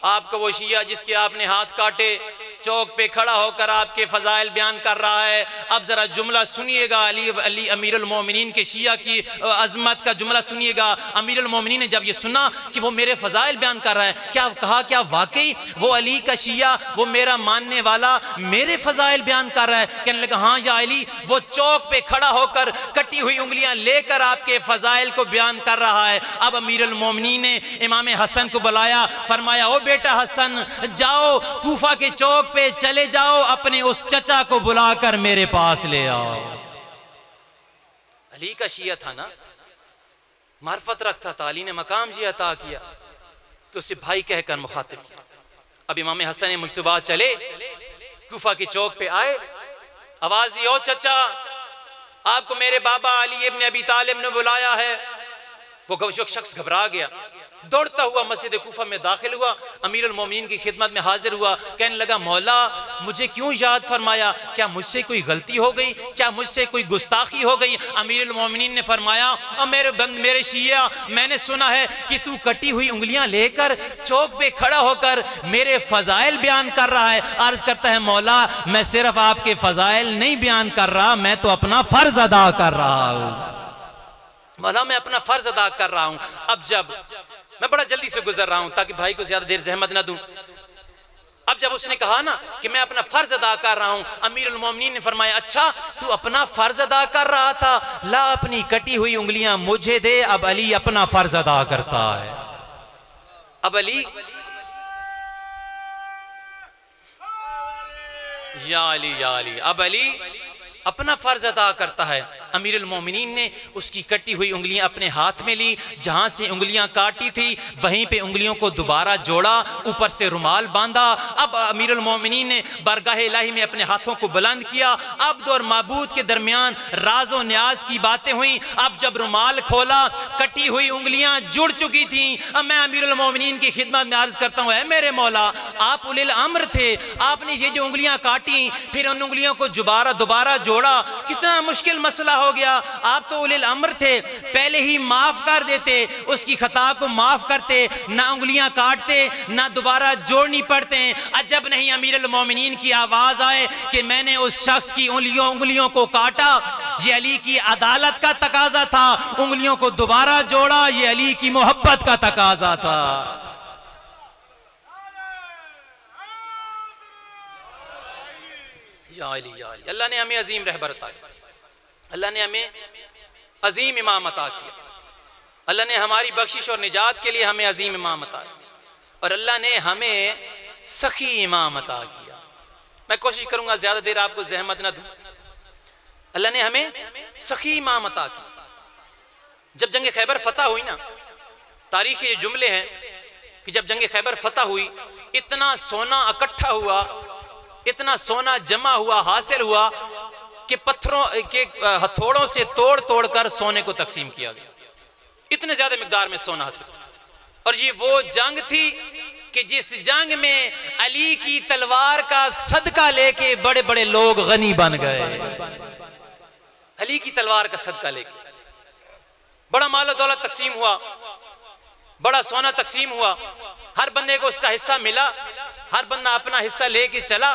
आपका वो शिया जिसके आपने हाथ काटे चौक पे खड़ा होकर आपके फजाइल बयान कर रहा है, अब जरा जुमला सुनिएगा। अली अमीरुल मोमिनीन के शिया की अजमत का जुमला सुनिएगा। अमीरुल मोमिनीन ने जब ये सुना कि वो मेरे फजाइल बयान कर रहा है, क्या कहा क्या वाकई वो अली का शिया, वो मेरा मानने वाला मेरे फजाइल बयान कर रहा है? कहने लगा हाँ या अली, वो चौक पे खड़ा होकर कटी हुई उंगलियां लेकर आपके फजाइल को बयान कर रहा है। अब अमीरुल मोमिनीन ने इमाम हसन को बुलाया, फरमाया ओ बेटा हसन, जाओ कूफा के चौक पे चले जाओ, अपने उस चचा को बुलाकर मेरे पास ले आओ। अली का शिया था ना, मार्फत रखता था, अली ने मकाम जी अता किया कि उसे भाई कहकर मुखातिब किया। अब इमाम हसन मुज्तबा चले कूफा के चौक पे आए, आवाज दी ओ चचा, आपको मेरे बाबा अली इब्न अबी तालिब ने बुलाया है। वो शख्स घबरा गया, दौड़ता हुआ मस्जिद कूफा में दाखिल हुआ, अमीरुल मोमिनीन की खिदमत में हाजिर हुआ, कहने लगा मौला मुझे क्यों याद फरमाया, क्या मुझसे कोई गलती हो गई, क्या मुझसे कोई गुस्ताखी हो गई? अमीरुल मोमिनीन ने फरमाया मेरे शिया, मैंने सुना है कि तू कटी हुई उंगलियां लेकर चौक पे खड़ा होकर मेरे फजाइल बयान कर रहा है। अर्ज करता है मौला मैं सिर्फ आपके फजाइल नहीं बयान कर रहा, मैं तो अपना फर्ज अदा कर रहा हूं। मौला मैं अपना फर्ज अदा कर रहा हूं। अब जब मैं बड़ा जल्दी से गुजर रहा हूं ताकि भाई को ज्यादा देर जहमत ना दूं। अब जब उसने कहा ना कि मैं अपना फर्ज अदा कर रहा हूं, अमीरुल मोमिनीन ने फरमाया अच्छा तू अपना फर्ज अदा कर रहा था, ला अपनी कटी हुई उंगलियां मुझे दे। अब अली अपना फर्ज अदा करता है। अब अली या अली, अब अली अपना फर्ज अदा करता है। अमीरुल मोमिनीन ने उसकी कटी हुई उंगलियां अपने हाथ में ली, जहां से उंगलियां काटी थी वहीं पे उंगलियों को दोबारा जोड़ा, ऊपर से रुमाल बांधा। अब अमीरुल मोमिनीन ने बारगाह इलाही में अपने हाथों को बुलंद किया। अब्द और माबूद के दरमियान राज और न्याज की बातें हुई। अब जब रुमाल खोला कटी हुई उंगलियां जुड़ चुकी थी। अब मैं अमीरुल मोमिनीन की खिदमत में अर्ज करता हूं, ऐ मेरे मौला आप उलिल अम्र थे, आपने ये जो उंगलियां काटी फिर उन उंगलियों को दोबारा जोड़ा, कितना मुश्किल मसला हो गया। आप तो उलिल अम्र थे, पहले ही माफ कर देते, उसकी खता को माफ करते, ना उंगलियां काटते ना दोबारा जोड़नी पड़ते। अजब नहीं अमीरुल मोमिनीन की आवाज आए कि मैंने उस शख्स की उंगलियों को काटा, ये अली की अदालत का तकाजा था, उंगलियों को दोबारा जोड़ा, ये अली की मोहब्बत का तकाजा था। या अली, अल्लाह ने हमें अजीम रहबर अता किया, अल्लाह ने हमें अजीम इमाम अता किया, अल्लाह ने हमारी बख्शिश और निजात के लिए हमें अजीम इमाम अता किया, और अल्लाह ने हमें सखी इमाम अता किया। मैं कोशिश करूंगा ज्यादा देर आपको जहमत ना दूं। अल्लाह ने हमें सखी इमाम अता किया। जब जंग खैबर फतह हुई ना, तारीख ये जुमले हैं कि जब जंग खैबर फतह हुई इतना सोना इकट्ठा हुआ, इतना सोना जमा हुआ, हासिल हुआ कि पत्थरों के हथौड़ों से तोड़ कर सोने को तकसीम किया गया। इतने ज्यादा मिकदार में सोना हासिल। और ये वो जंग थी कि जिस जंग में अली की तलवार का सदका लेके बड़े बड़े लोग गनी बन गए। अली की तलवार का सदका लेके बड़ा माल दौलत तकसीम हुआ, बड़ा सोना तकसीम हुआ, हर बंदे को उसका हिस्सा मिला, हर बंदा अपना हिस्सा लेके चला।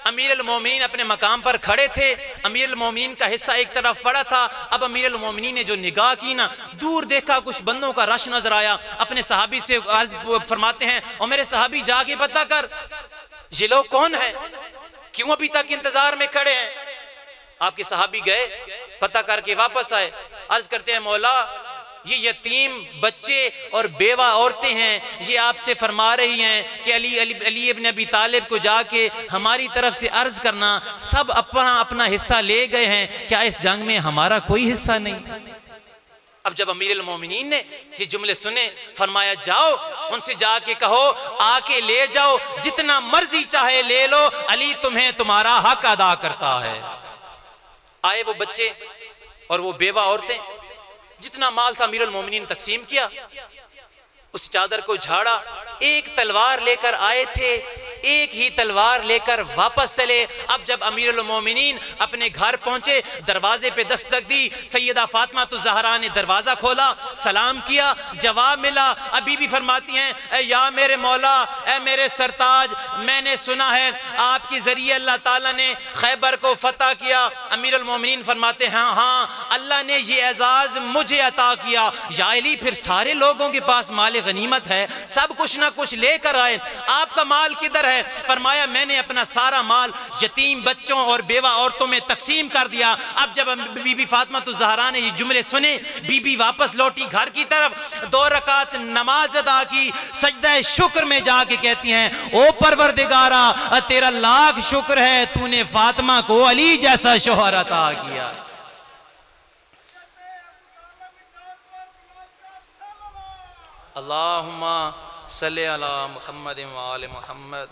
अमीरुल मोमिनीन अपने मकाम पर खड़े थे, अमीरुल मोमिनीन का हिस्सा एक तरफ पड़ा था। अब अमीरुल मोमिनीन ने जो निगाह की ना, दूर देखा कुछ बंदों का रश नजर आया। अपने सहाबी से अर्ज फरमाते हैं, और मेरे सहाबी जाके पता कर ये लोग कौन है, क्यों अभी तक इंतजार में खड़े हैं। आपके सहाबी गए, पता करके वापस आए, अर्ज करते हैं मौला ये यतीम बच्चे और बेवा औरतें हैं, ये आपसे फरमा रही हैं कि अली इब्न अबी तालिब को जाके हमारी तरफ से अर्ज करना, सब अपना अपना हिस्सा ले गए हैं, क्या इस जंग में हमारा कोई हिस्सा नहीं। अब जब अमीरुल मोमिनीन ने ये जुमले सुने, फरमाया जाओ उनसे जाके कहो आके ले जाओ, जितना मर्जी चाहे ले लो, अली तुम्हें तुम्हारा हक अदा करता है। आए वो बच्चे और वो बेवा औरतें, जितना माल था अमीरुल मोमिनीन तकसीम किया, उस चादर को झाड़ा। एक तलवार लेकर आए थे, एक ही तलवार लेकर वापस चले। अब जब अमीरुल मोमिनीन अपने घर पहुंचे, दरवाजे पे दस्तक दी, सैयदा फातिमा तो ज़हरा ने दरवाजा खोला, सलाम किया, जवाब मिला। अभी भी फरमाती हैं, या मेरे मौला, ए मेरे सरताज, मैंने सुना है आपके जरिए अल्लाह ताला ने खैबर को फतह किया। अमीरुल मोमिनीन फरमाते हैं, हाँ अल्लाह ने ये एजाज मुझे अता किया। या अली, फिर सारे लोगों के पास माल गनीमत है, सब कुछ ना कुछ लेकर आए, आपका माल किधर है? फरमाया, मैंने अपना सारा माल यतीम बच्चों और बेवा औरतों में तकसीम कर दिया। अब जब बीबी फातिमा तो ज़हरा ने ये जुमले सुने, बीबी वापस लौटी घर की तरफ, 2 रकात नमाज अदा की, सजदा शुक्र में जाके कहती हैं, ओ परवरदिगारा, तेरा लाख शुक्र है, तूने फातिमा को अली जैसा शोहर अता किया। अल्लाहुम्मा सल्ली अला मुहम्मद व आले मुहम्मद।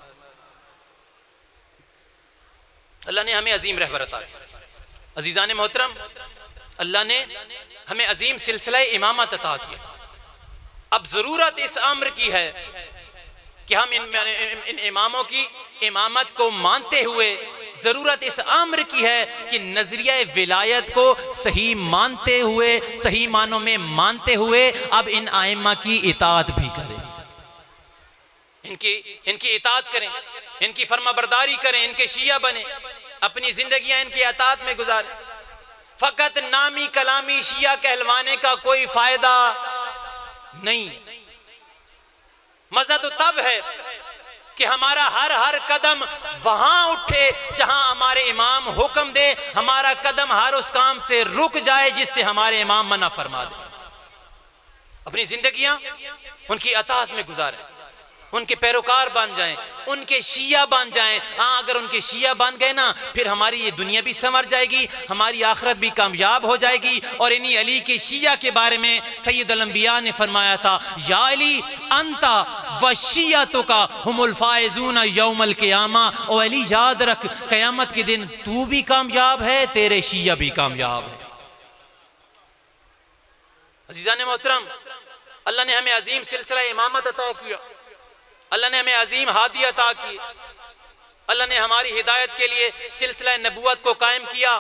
अल्लाह ने हमें अजीम रहबर अता किया। अजीज़ान मोहतरम, अल्लाह ने हमें अजीम सिलसिला इमामत अता किया। अब ज़रूरत इस अम्र की है कि हम इन इमामों की इमामत को मानते हुए, ज़रूरत इस अम्र की है कि नजरिया विलायत को सही मानते हुए, सही मानों में मानते हुए अब इन आइम्मा की इताअत भी करें, इनकी इताअत करें, इनकी फर्माबरदारी करें, इनके शिया बने, अपनी जिंदगियां इनकी इताअत में गुजारें। फकत नामी कलामी शिया कहलवाने का कोई फायदा नहीं। मजा तो तब है कि हमारा हर कदम वहां उठे जहां हमारे इमाम हुक्म दे, हमारा कदम हर उस काम से रुक जाए जिससे हमारे इमाम मना फरमा दे। अपनी जिंदगियां उनकी अताअत में गुजारें, उनके पैरोकार बन जाएं, उनके शिया बन जाएं। हाँ, अगर उनके शिया बन गए ना, फिर हमारी ये दुनिया भी संवर जाएगी, हमारी आखिरत भी कामयाब हो जाएगी। और इन्हीं अली के शिया के बारे में सैयदुल अंबिया ने फरमाया था, या अली अंता व शियतुका हुमुल फाइजून यौमल क़ियामा। ओ अली, याद रख, क़यामत के दिन तू भी कामयाब है, तेरे शिया भी कामयाब है। अज़ीज़ान मोहतरम, अल्लाह ने हमें अजीम सिलसिला इमामत अता किया, अल्लाह ने हमें अजीम हादी अता की, अल्लाह ने हमारी हिदायत के लिए सिलसिला नबूवत को कायम किया,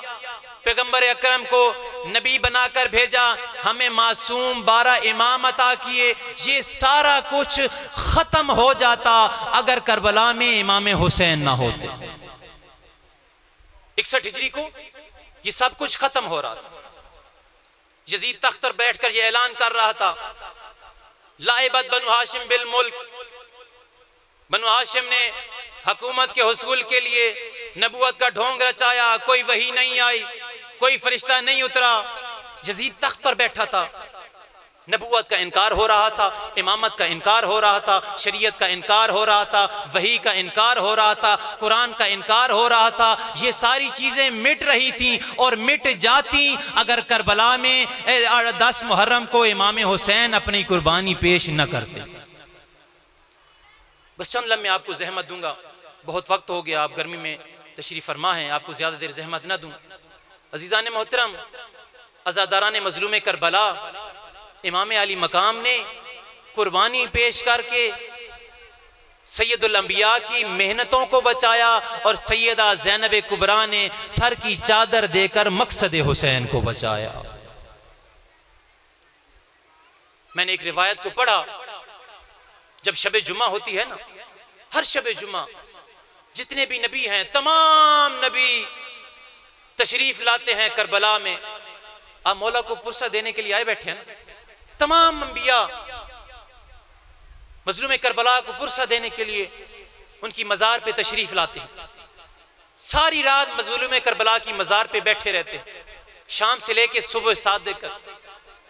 पैगंबर अकरम को नबी बनाकर भेजा, हमें मासूम 12 इमाम अता किए। ये सारा कुछ खत्म हो जाता अगर करबला में इमाम हुसैन ना होते। 61 हिजरी को ये सब कुछ खत्म हो रहा था। यजीद तख्त पर बैठकर ये ऐलान कर रहा था, लाइबत बनु हाशिम बिल मुल्क, बनु हाशिम ने हुकूमत के हुसूल के लिए नबूवत का ढोंग रचाया, कोई वही नहीं आई, कोई फरिश्ता नहीं उतरा। यजीद तख्त पर बैठा था, नबूवत का इनकार हो रहा था, इमामत का इनकार हो रहा था, शरीयत का इनकार हो रहा था, वही का इनकार हो रहा था, कुरान का इनकार हो रहा था। ये सारी चीज़ें मिट रही थी और मिट जाती अगर करबला में 10 मुहर्रम को इमाम हुसैन अपनी कुर्बानी पेश न करते। बस चंद लम्हे आपको जहमत दूंगा, बहुत वक्त हो गया, आप गर्मी में तशरीफ़ फरमा है, आपको ज़्यादा देर जहमत न दूं। अज़ीज़ान मोहतरम, अज़ादारान मज़लूम करबला इमाम अली मकाम ने कुर्बानी पेश करके सैयदुल अंबिया की मेहनतों को बचाया और सैयदा ज़ैनब कुबरा ने सर की चादर देकर मकसद हुसैन को बचाया। मैंने एक रिवायत को पढ़ा, जब शब जुमा होती है ना, हर शब जुमा जितने भी नबी हैं, तमाम नबी तशरीफ लाते हैं करबला में। आप मौला को पुरसा देने के लिए आए बैठे हैं, तमाम अंबिया मजलूम करबला को पुरसा देने के लिए उनकी मज़ार पे तशरीफ लाते हैं। सारी रात मजलूम करबला की मज़ार पे बैठे रहते हैं, शाम से लेके सुबह सादिक।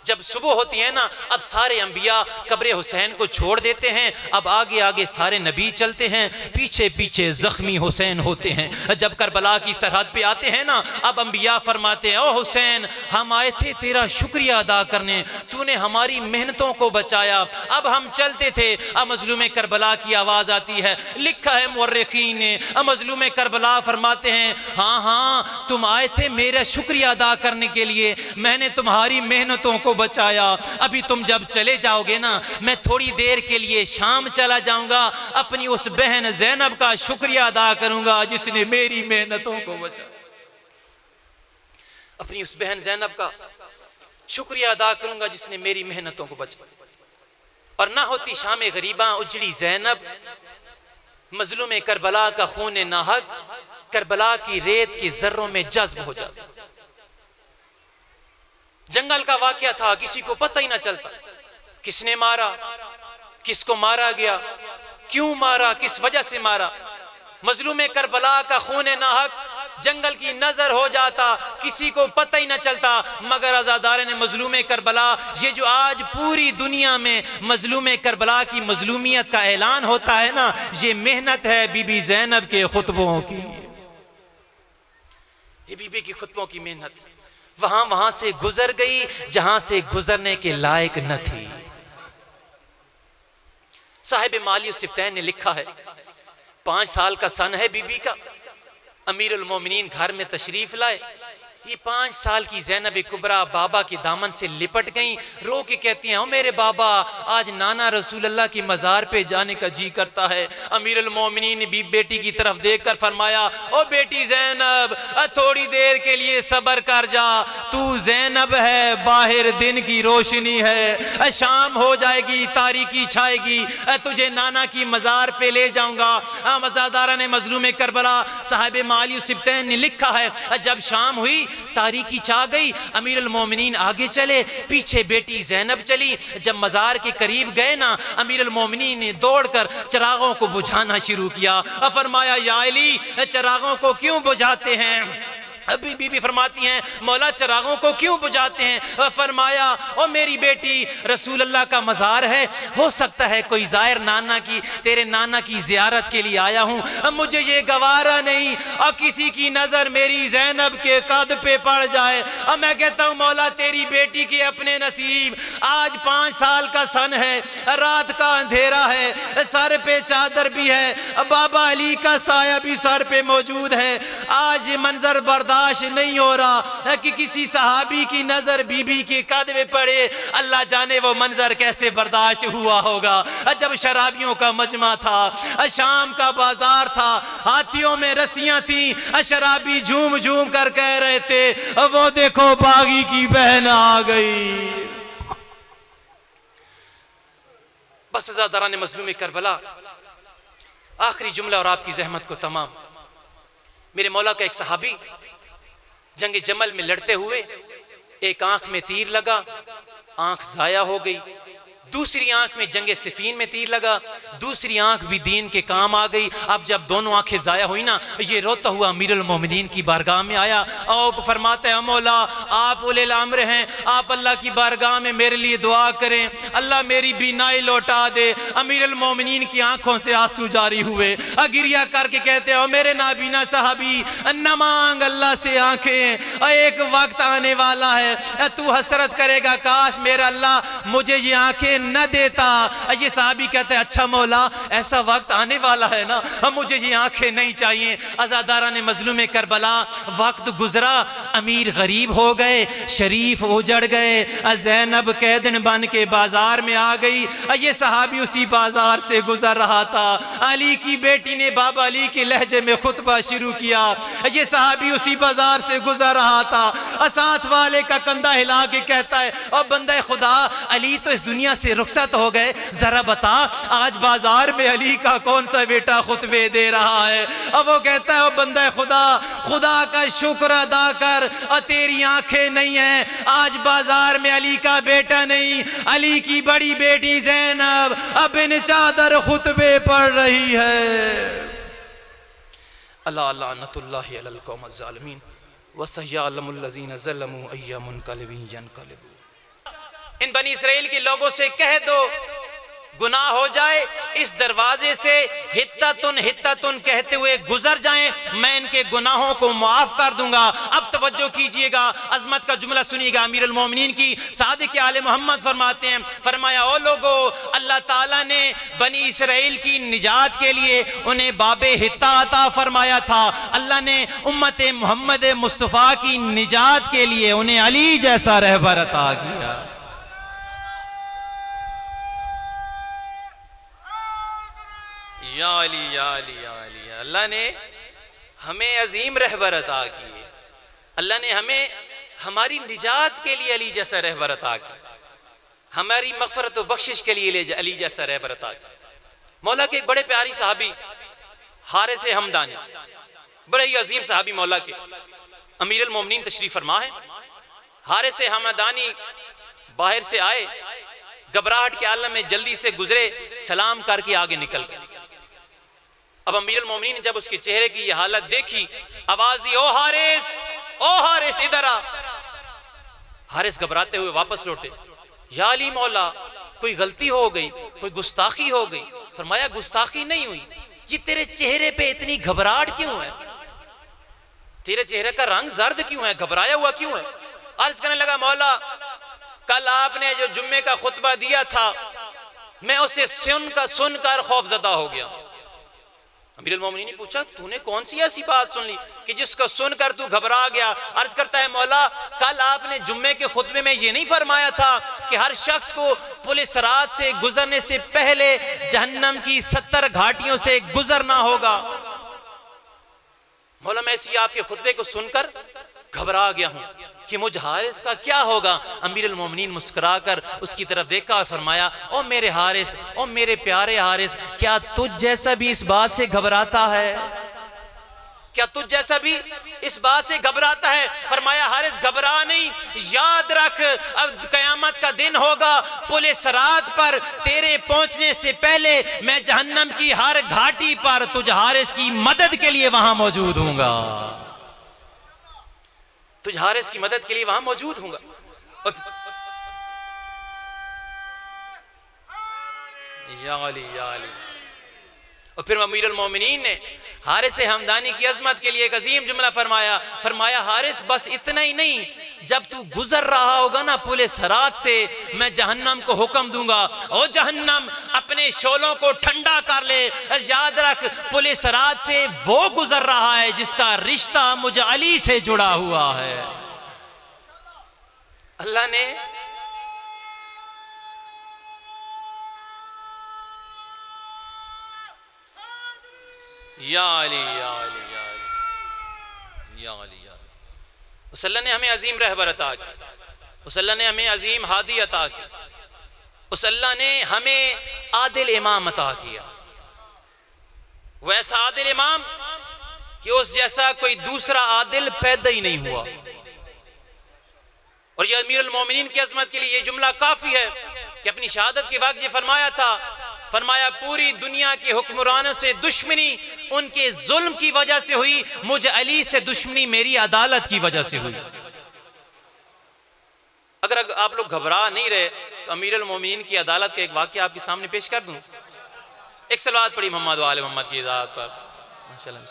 जब सुबह होती है ना, अब सारे अंबिया कब्र हुसैन को छोड़ देते हैं, अब आगे आगे सारे नबी चलते हैं, पीछे पीछे जख्मी हुसैन होते हैं। जब करबला की सरहद पे आते हैं ना, अब अंबिया फरमाते हैं, ओ हुसैन, हम आए थे तेरा शुक्रिया अदा करने, तूने हमारी मेहनतों को बचाया, अब हम चलते थे। अब मजलूम करबला की आवाज़ आती है, लिखा है मुर्रिखीन ने, मजलूम करबला फरमाते हैं, हाँ हाँ, तुम आए थे मेरा शुक्रिया अदा करने के लिए, मैंने तुम्हारी मेहनतों को को बचाया। अभी तुम जब चले जाओगे ना, मैं थोड़ी देर के लिए शाम चला जाऊंगा, अपनी उस बहन ज़ैनब का शुक्रिया अदा करूंगा जिसने मेरी मेहनतों को बचाया। अपनी उस बहन ज़ैनब का शुक्रिया अदा करूंगा जिसने मेरी मेहनतों को बचाया। और ना होती शाम गरीबा, उजड़ी ज़ैनब, मजलूम करबला का खून नाहक करबला की रेत के जर्रों में जज्ब हो जाता। जंगल का वाकया था, किसी को पता ही ना चलता किसने मारा, किसको मारा गया, क्यों मारा, किस वजह से मारा। मजलूम करबला का खून नाहक जंगल की नजर हो जाता, किसी को पता ही ना चलता। मगर अज़ादार ने मजलूम करबला, ये जो आज पूरी दुनिया में मजलूम करबला की मजलूमियत का ऐलान होता है ना, ये मेहनत है बीबी ज़ैनब के खुतबों की। ये बीबी की खुतबों की मेहनत वहां से गुजर गई जहां से गुजरने के लायक न थी। साहिब माली सिफ्तैन ने लिखा है, 5 साल का सन है बीबी का, अमीरुल मोमिनीन घर में तशरीफ लाए। ये 5 साल की ज़ैनब कुबरा बाबा के दामन से लिपट गई, रो के कहती हैं, ओ मेरे बाबा, आज नाना रसूल अल्लाह की मज़ार पे जाने का जी करता है। अमीरुल मोमिनीन ने भी बेटी की तरफ देखकर फरमाया, ओ बेटी ज़ैनब, थोड़ी देर के लिए सब्र कर जा, तू ज़ैनब है, बाहर दिन की रोशनी है, शाम हो जाएगी, तारीकी छाएगी, तुझे नाना की मज़ार पे ले जाऊंगा। मज़ादारा ने मजलूम करबला साहिब माली सिब्तैन ने लिखा है, जब शाम हुई, तारीकी छा गई, अमीरुल मोमिनीन आगे चले, पीछे बेटी ज़ैनब चली। जब मज़ार के करीब गए ना, अमीरुल मोमिनीन ने दौड़कर चिरागों को बुझाना शुरू किया। फरमाया, या अली, चिरागों को क्यों बुझाते हैं? अभी बीबी फरमाती हैं, मौला चिरागों को क्यों बुझाते हैं? फरमाया, ओ मेरी बेटी, रसूल अल्लाह का मज़ार है, हो सकता है कोई ज़ाहिर नाना की, तेरे नाना की ज़ियारत के लिए आया हूँ, अब मुझे ये गवारा नहीं और किसी की नज़र मेरी ज़ैनब के कद पे पड़ जाए। अब मैं कहता हूँ, मौला तेरी बेटी के अपने नसीब, आज 5 साल का सन है, रात का अंधेरा है, सर पे चादर भी है, बाबा अली का साया भी सर पे मौजूद है। आज ये मंजर बर्दाश्त नहीं हो रहा कि किसी सहाबी की नजर बीबी के कद में पड़े। अल्लाह जाने वो मंजर कैसे बर्दाश्त हुआ होगा जब शराबियों का मजमा था, शाम का बाजार था, हाथियों में रस्सियां थी, शराबी झूम झूम कर कह रहे थे, वो देखो बागी की बहन आ गई। बस अज़ादारा ने मजलूम करबला, आखिरी जुमला और आपकी जहमत को तमाम। मेरे मौला का एक सहाबी जंग जमल में लड़ते हुए एक आंख में तीर लगा, आंख जाया हो गई। दूसरी आंख में जंग सिफीन में तीर लगा, दूसरी आंख भी दीन के काम आ गई। अब जब दोनों आंखें जाया हुई ना, ये रोता हुआ अमीरुल मोमिनीन की बारगाह में आया और फरमाते हैं, मौला आप उलिल अम्र हैं, आप अल्लाह की बारगाह में मेरे लिए दुआ करें, अल्लाह मेरी बीनाई लौटा दे। अमीरुल मोमिनीन की आंखों से आंसू जारी हुए, गिरिया करके कहते हैं, मेरे नाबीना साहबी, न मांग अल्लाह से आंखें, एक वक्त आने वाला है तू हसरत करेगा, काश मेरा अल्लाह मुझे ये आंखें न देता। ये साहबी कहते हैं, अच्छा मौला ऐसा वक्त आने वाला है ना, मुझे ये आंखें नहीं चाहिए। अज़ादारा ने मजलूम करबला, वक्त गुजरा, अमीर गरीब हो गए, शरीफ उजड़ गए, ज़ैनब कैदन बन के बाजार में आ गई। ये सहाबी उसी बाजार से गुजर रहा था, अली की बेटी ने बाबा अली के लहजे में खुतबा शुरू किया। ये सहाबी उसी बाजार से गुजर रहा था, साथ वाले का कंधा हिला के कहता है, और बंदा खुदा, अली तो इस दुनिया से रुखसत हो गए, जरा बता आज बाजार में अली का कौन सा बेटा खुतबे दे रहा है? अब वो कहता है, ओ बंदा खुदा, खुदा का शुक्र अदा कर, और तेरी आंखें नहीं है, आज बाजार में अली का बेटा नहीं, अली की बड़ी बेटी ज़ैनब अब इन चादर खुतबे पढ़ रही है। अल्लाह लानतुल्लाहि अलल कौम ज़ालिमीन व सयअलमुल लज़ीना ज़लमू अय्या मुनक़लिबिन यनक़लिबून। इन बनी इसराइल के लोगों से कह दो, गुनाह हो जाए इस दरवाजे से हित्ततुन कहते हुए गुजर जाएं, मैं इनके गुनाहों को माफ कर दूंगा। अब तवज्जो कीजिएगा, अजमत का जुमला सुनिएगा अमीरुल मोमिनीन की। सादिक आले मोहम्मद फरमाते हैं, फरमाया, ओ लोगो, अल्लाह ताला ने बनी इसराइल की निजात के लिए उन्हें बाबे हित्ता अता फरमाया था। अल्लाह ने उम्मत मोहम्मद मुस्तफ़ा की निजात के लिए उन्हें अली जैसा रहबर अता किया। या अली या अली या अली। अल्लाह ने हमें अजीम रहबर अता किए, अल्लाह ने हमें हमारी निजात के लिए अली जैसा रहबर अता किया, हमारी मग़फ़रत व बख्शिश के लिए अली जैसा रहबर अता किया। मौला के एक बड़े प्यारी साहबी हारिस हमदानी, बड़े ही अजीम साहबी मौला के अमीरुल मोमिनीन तशरीफ फरमा है। हारिस हमदानी बाहर से आए, घबराहट के आलम में जल्दी से गुजरे, सलाम करके आगे निकल गए। अब अमीरुल मोमिनीन ने जब उसके चेहरे की यह हालत देखी, आवाज दी, ओ हारिस इधर आ। हारिस घबराते हुए वापस लौटे। या अली मौला, कोई गलती हो गई, कोई गुस्ताखी हो गई। फरमाया गुस्ताखी नहीं हुई, ये तेरे चेहरे पे इतनी घबराहट क्यों है, तेरे चेहरे का रंग जर्द क्यों है, घबराया हुआ क्यों है। अर्ज करने लगा, मौला कल आपने जो जुम्मे का खुतबा दिया था, मैं उसे सुनकर खौफजदा हो गया। अमीरुल मोमिनीन ने पूछा, तूने कौन सी ऐसी बात सुन ली कि जिसको सुनकर तू घबरा गया। अर्ज करता है, मौला कल आपने जुम्मे के खुतबे में ये नहीं फरमाया था कि हर शख्स को पुलिस रात से गुजरने से पहले जहन्नम की 70 घाटियों से गुजरना होगा। मौला मैं इसी आपके खुतबे को सुनकर घबरा गया हूं कि मुझ हारिस का क्या होगा। अमीरुल मोमिनीन मुस्कुराकर उसकी तरफ देखा और फरमाया, ओ मेरे हारिस, ओ मेरे प्यारे हारिस, क्या तुझ जैसा भी इस बात से घबराता है, क्या तुझ जैसा भी इस बात से घबराता है। फरमाया, हारिस घबरा नहीं, याद रख अब कयामत का दिन होगा, पुलिस रात पर तेरे पहुंचने से पहले मैं जहन्नम की हर घाटी पर तुझ हारिस की मदद के लिए वहां मौजूद हूंगा, तुझ हारिस की मदद के लिए वहां मौजूद हूंगा। या अली या अली। और फिर अमीरुल मोमिनीन ने हारिस हमदानी की अजमत के लिए एक अजीम जुमला फरमाया। फरमाया, हारिस बस इतना ही नहीं, जब तू गुजर रहा होगा ना पुलिस रात से, मैं जहन्नम को हुक्म दूंगा, ओ जहन्नम अपने शोलों को ठंडा कर ले। याद रख पुलिस रात से वो गुजर रहा है जिसका रिश्ता मुझ अली से जुड़ा हुआ है। अल्लाह ने या अली या अली या अली या अली या अली। उस अल्लाह ने हमें अजीम रहबर अता की, उस अल्लाह ने हमें अजीम हादी अता की, उस अल्लाह ने हमें आदिल इमाम अता किया। वैसा आदिल इमाम कि उस जैसा कोई दूसरा आदिल पैदा ही नहीं हुआ। और ये अमीरुल मोमिनीन की अजमत के लिए ये जुमला काफी है कि अपनी शहादत के वक्त ये फरमाया था, फरमाया पूरी दुनिया के हुक्मरानों से दुश्मनी उनके जुल्म की वजह से हुई, मुझे अली से दुश्मनी मेरी अदालत की वजह से हुई। अगर आप लोग घबरा नहीं रहे तो अमीरुल मोमिनीन की अदालत का एक वाकया आपके सामने पेश कर दूं। एक सलावत पढ़ी मोहम्मद व आले मोहम्मद की इजाजत पर। माशाअल्लाह।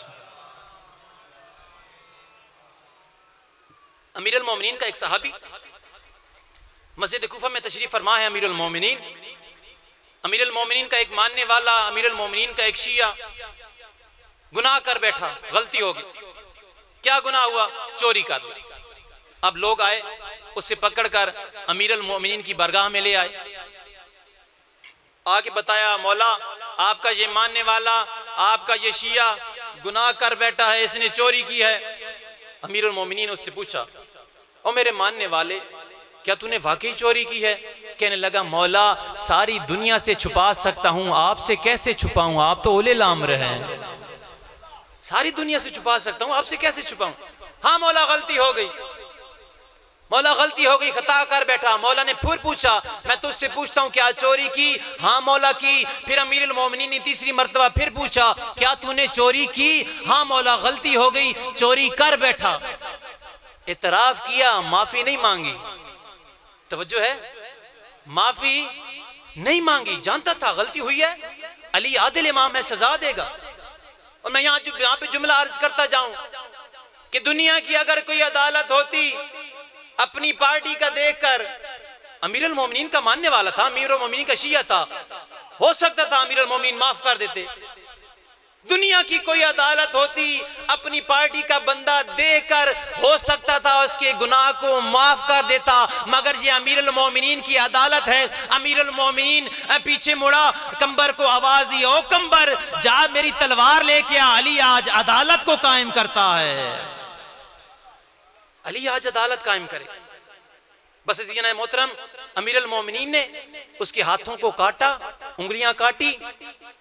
अमीरुल मोमिनीन का एक सहाबी मस्जिद कूफा में तशरीफ फरमा है। अमीरुल मोमिनीन का एक मानने वाला, अमीरुल मोमिनीन का एक शिया गुनाह कर बैठा, गलती हो गई। क्या गुनाह हुआ? चोरी कर ली। अब लोग आए, उसे पकड़कर अमीरुल मोमिनीन की बरगाह में ले आए, आके बताया, मौला आपका ये मानने वाला, आपका ये शिया गुनाह कर बैठा है, इसने चोरी की है। अमीरुल मोमिनीन उससे पूछा, ओ मेरे मानने वाले, क्या तूने वाकई चोरी की है? कहने लगा, मौला सारी दुनिया से छुपा सकता हूं, आपसे कैसे छुपाऊं, आप तो ओले लामर हैं। सारी दुनिया से छुपा सकता हूं, आपसे कैसे छुपाऊं? हाँ मौला गलती हो गई, मौला गलती हो गई, खता कर बैठा। मौला ने फिर पूछा, मैं तुझसे पूछता हूं क्या चोरी की? हाँ मौला की। फिर अमीरुल मोमिनीन ने तीसरी मर्तबा फिर पूछा, क्या तूने चोरी की? हाँ मौला गलती हो गई, चोरी कर बैठा। इतराफ किया, माफी नहीं मांगी। तवज्जो है, माफी नहीं मांगी, जानता था गलती हुई है, अली आदिल इमाम है, सजा देगा। और मैं यहाँ पे जुमला अर्ज करता जाऊं कि दुनिया की अगर कोई अदालत होती अपनी पार्टी का देखकर, अमीरुल मोमिनीन का मानने वाला था, अमीरुल मोमिनीन का शिया था, हो सकता था अमीरुल मोमिनीन माफ कर देते, दुनिया की कोई अदालत होती, अपनी पार्टी का बंदा देकर हो सकता था उसके गुनाह को माफ कर देता, मगर ये अमीरुल मोमिनीन की अदालत है। अमीरुल मोमिनीन पीछे मुड़ा, कंबर को आवाज दी, ओ कंबर जा मेरी तलवार लेके आ, अली आज अदालत को कायम करता है। अली आज अदालत कायम करे। बस जीना मोहतरम, अमीरुल मोमिनीन ने उसके हाथों को काटा, उंगलियां काटी।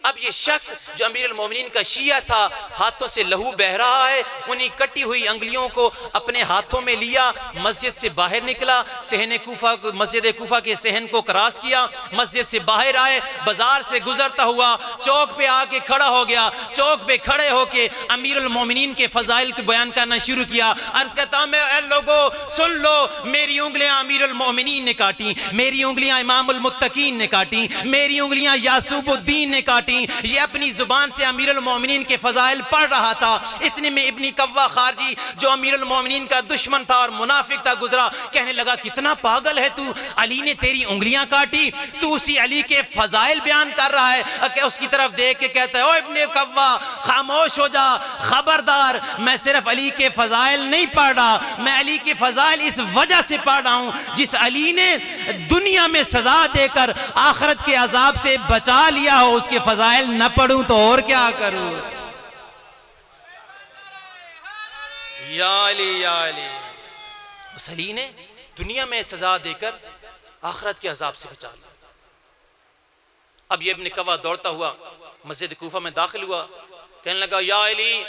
अब ये शख्स जो अमीरुल मोमिनीन का शिया था, हाथों से लहू बह रहा है, उन्हीं कटी हुई उंगलियों को अपने हाथों में लिया, मस्जिद से बाहर निकला, सहन कूफा, मस्जिद कूफा के सहन को क्रॉस किया, मस्जिद से बाहर आए, बाजार से गुजरता हुआ चौक पे आके खड़ा हो गया। चौक पे खड़े होके अमीरुल मोमिनीन के फजाइल को बयान करना शुरू किया। अर्ज कहता मैं लोगों सुन लो, मेरी उंगलियां अमीरुल मोमिनीन ने काटी, मेरी उंगलियां इमामुल मुत्तकीन ने काटी, मेरी उंगलियां यासूबुद्दीन ने काटी। ये अपनी जुबान से अमीरुल मोमिनीन के फजाइल पढ़ रहा था। इतने में इब्नी कव्वा खारजी जो अमीरुल मोमिनीन का दुश्मन था और मुनाफिक था, गुजरा। कहने लगा कितना पागल है तू, अली ने तेरी उंगलियां काटी, तू उसी अली के फजाइल बयान कर रहा है। उसकी तरफ देख के कहता है, ओ इब्ने कव्वा खामोश हो जा, खबरदार, मैं सिर्फ अली के फजाइल नहीं पढ़ रहा, मैं अली के फजाइल इस वजह से पढ़ रहा हूं जिस अली ने दुनिया में सजा देकर आखिरत के अजाब से बचा लिया हो, उसके फजाइल न पढ़ूं तो और क्या करूं। या अली या अली, उस अली ने दुनिया में सजा देकर आखिरत के अजाब से बचा लिया। अब ये इब्न कव्वा दौड़ता हुआ मस्जिद कूफा में दाखिल हुआ, कहने लगा या अली,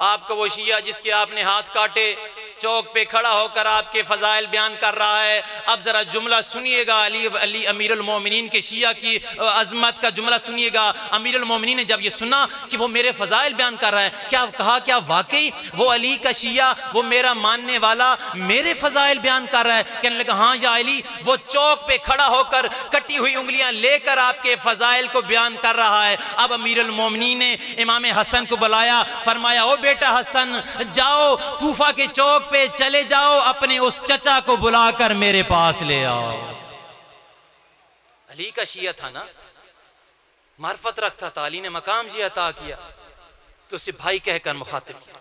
आपका वो शिया जिसके आपने हाथ काटे चौक पे खड़ा होकर आपके फजाइल बयान कर रहा है। अब जरा जुमला सुनिएगा, अली अमीरुल मोमिनीन के शिया की अजमत का जुमला सुनिएगा। अमीरुल मोमिनीन ने जब ये सुना कि वो मेरे फजाइल बयान कर रहा है, क्या कहा, क्या वाकई वो अली का शिया, वो मेरा मानने वाला मेरे फजाइल बयान कर रहा है? कहने लगा हाँ या अली, वो चौक पे खड़ा होकर कटी हुई उंगलियां लेकर आपके फजाइल को बयान कर रहा है। अब अमीरुल मोमिनीन ने इमाम हसन को बुलाया, फरमाया ओ बेटा हसन, जाओ कूफा के चौक पे चले जाओ, अपने उस चचा को बुलाकर मेरे पास ले आओ। अली का शिया था ना, मार्फत रखता था, अली ने मकाम जी अता किया कि उसे भाई कहकर मुखातिब किया।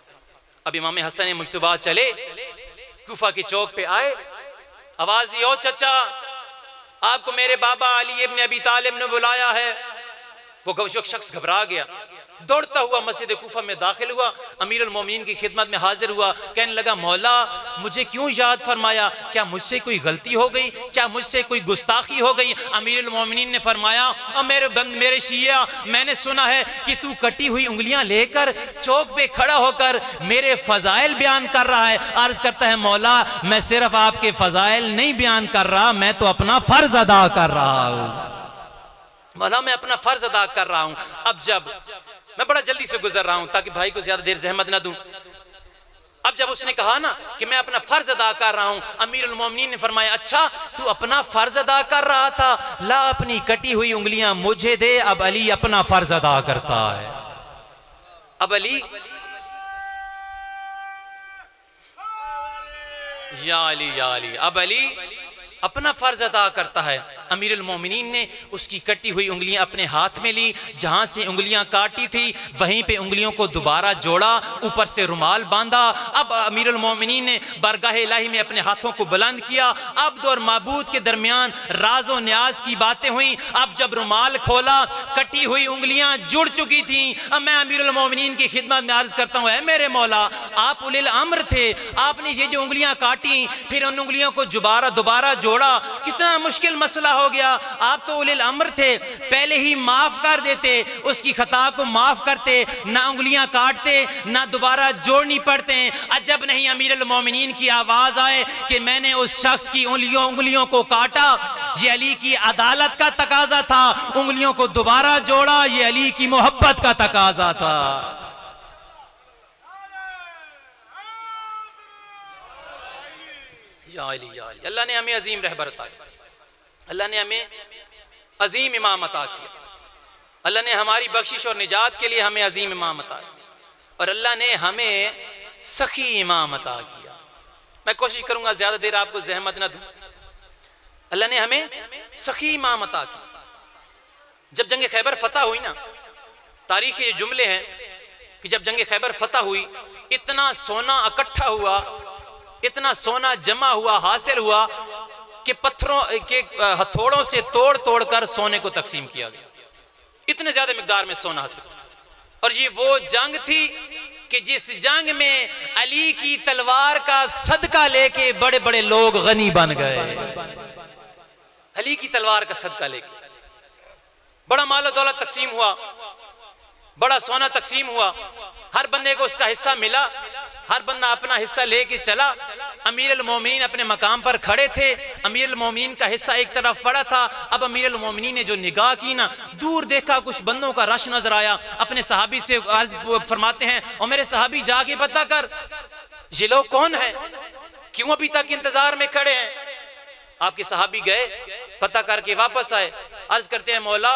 अब इमाम हसन मुज्तबा चले, कूफा के चौक पे आए, आवाज दी, ओ चचा, आपको मेरे बाबा अली इब्न अबी तालिब ने बुलाया है। वो शख्स घबरा गया, दौड़ता हुआ मस्जिद कूफा में दाखिल हुआ, अमीरुल मोमिनीन की खिदमत में हाजिर हुआ। कहने लगा मौला, मुझे क्यों याद फरमाया, क्या मुझसे कोई गलती हो गई, क्या मुझसे कोई गुस्ताखी हो गई? अमीरुल मोमिनीन ने फरमाया, मेरे शिया, मैंने सुना है कि तू कटी हुई उंगलियां लेकर चौक पे खड़ा होकर मेरे फजाइल बयान कर रहा है। अर्ज करता है मौला, मैं सिर्फ आपके फजाइल नहीं बयान कर रहा, मैं तो अपना फर्ज अदा कर रहा हूं। मौला मैं अपना फर्ज अदा कर रहा हूं। अब जब मैं बड़ा जल्दी से गुजर रहा हूं ताकि भाई को ज्यादा देर जहमत ना दूं। अब जब उसने कहा ना कि मैं अपना फर्ज अदा कर रहा हूं, अमीरुल मोमिनीन ने फरमाया, अच्छा तू अपना फर्ज अदा कर रहा था, ला अपनी कटी हुई उंगलियां मुझे दे। अब अली अपना फर्ज अदा करता है। अब अली या अली या अली, अब अली अपना फर्ज अदा करता है। अमीरुल मोमिनीन ने उसकी कटी हुई उंगलियां अपने हाथ में ली, जहां से उंगलियां काटी थी वहीं पे उंगलियों को दोबारा जोड़ा, ऊपर से रुमाल बांधा। अब अमीरुल मोमिनीन ने बारगाह इलाही में अपने हाथों को बुलंद किया। अब्द और माबूद के दरमियान राज और न्याज की बातें हुई। अब जब रुमाल खोला, कटी हुई उंगलियां जुड़ चुकी थी। अब मैं अमीरुल मोमिनीन की खिदमत में अर्ज करता हूँ, ऐ मेरे मौला, आप उलिल अम्र थे, आपने ये जो उंगलियां काटी फिर उन उंगलियों को दोबारा जोड़ा, कितना मुश्किल मसला हो गया। आप तो उलिल अम्र थे, पहले ही माफ कर देते, उसकी खता को माफ करते, ना उंगलियां काटते, ना दोबारा जोड़नी पड़ते। अजब नहीं अमीरुल मोमिनीन की आवाज आए कि मैंने उस शख्स की उंगलियों को काटा, ये अली की अदालत का तकाजा था, उंगलियों को दोबारा जोड़ा, ये अली की मोहब्बत का तकाजा था। या अली या अली, अल्लाह ने हमें अजीम रहबर अता किया, अल्लाह ने हमें अजीम इमाम अता किया, अल्लाह ने हमारी बख्शिश और निजात के लिए हमें अजीम इमाम अता किया, और अल्लाह ने हमें सखी इमाम अता किया। मैं कोशिश करूंगा ज्यादा देर आपको जहमत न दूं। अल्लाह ने हमें सखी इमाम अता किया। जब जंग खैबर फतह हुई ना, तारीख के जुमले हैं, कि जब जंग खैबर फतह हुई, इतना सोना इकट्ठा हुआ, इतना सोना जमा हुआ, हासिल हुआ कि पत्थरों के हथौड़ों से तोड़ तोड़ कर सोने को तकसीम किया गया। इतने ज्यादा मिकदार में सोना हासिल। और ये वो जंग थी कि जिस जंग में अली की तलवार का सदका लेके बड़े बड़े लोग गनी बन गए। अली की तलवार का सदका लेके बड़ा माल दौलत तकसीम हुआ, बड़ा सोना तकसीम हुआ, हर बंदे को उसका हिस्सा मिला, हर बंदा अपना हिस्सा लेके चला। अमीर अल मोमिनीन अपने मकाम पर खड़े थे, अमीर अल मोमिनीन का हिस्सा एक तरफ पड़ा था। अब अमीर अल मोमिनीन ने जो निगाह की ना, दूर देखा कुछ बंदों का रश नजर आया। अपने सहाबी से फरमाते हैं, और मेरे सहाबी जाके पता कर ये लोग कौन है, क्यों अभी तक इंतजार में खड़े हैं। आपके सहाबी गए, पता करके वापस आए, अर्ज करते हैं मौला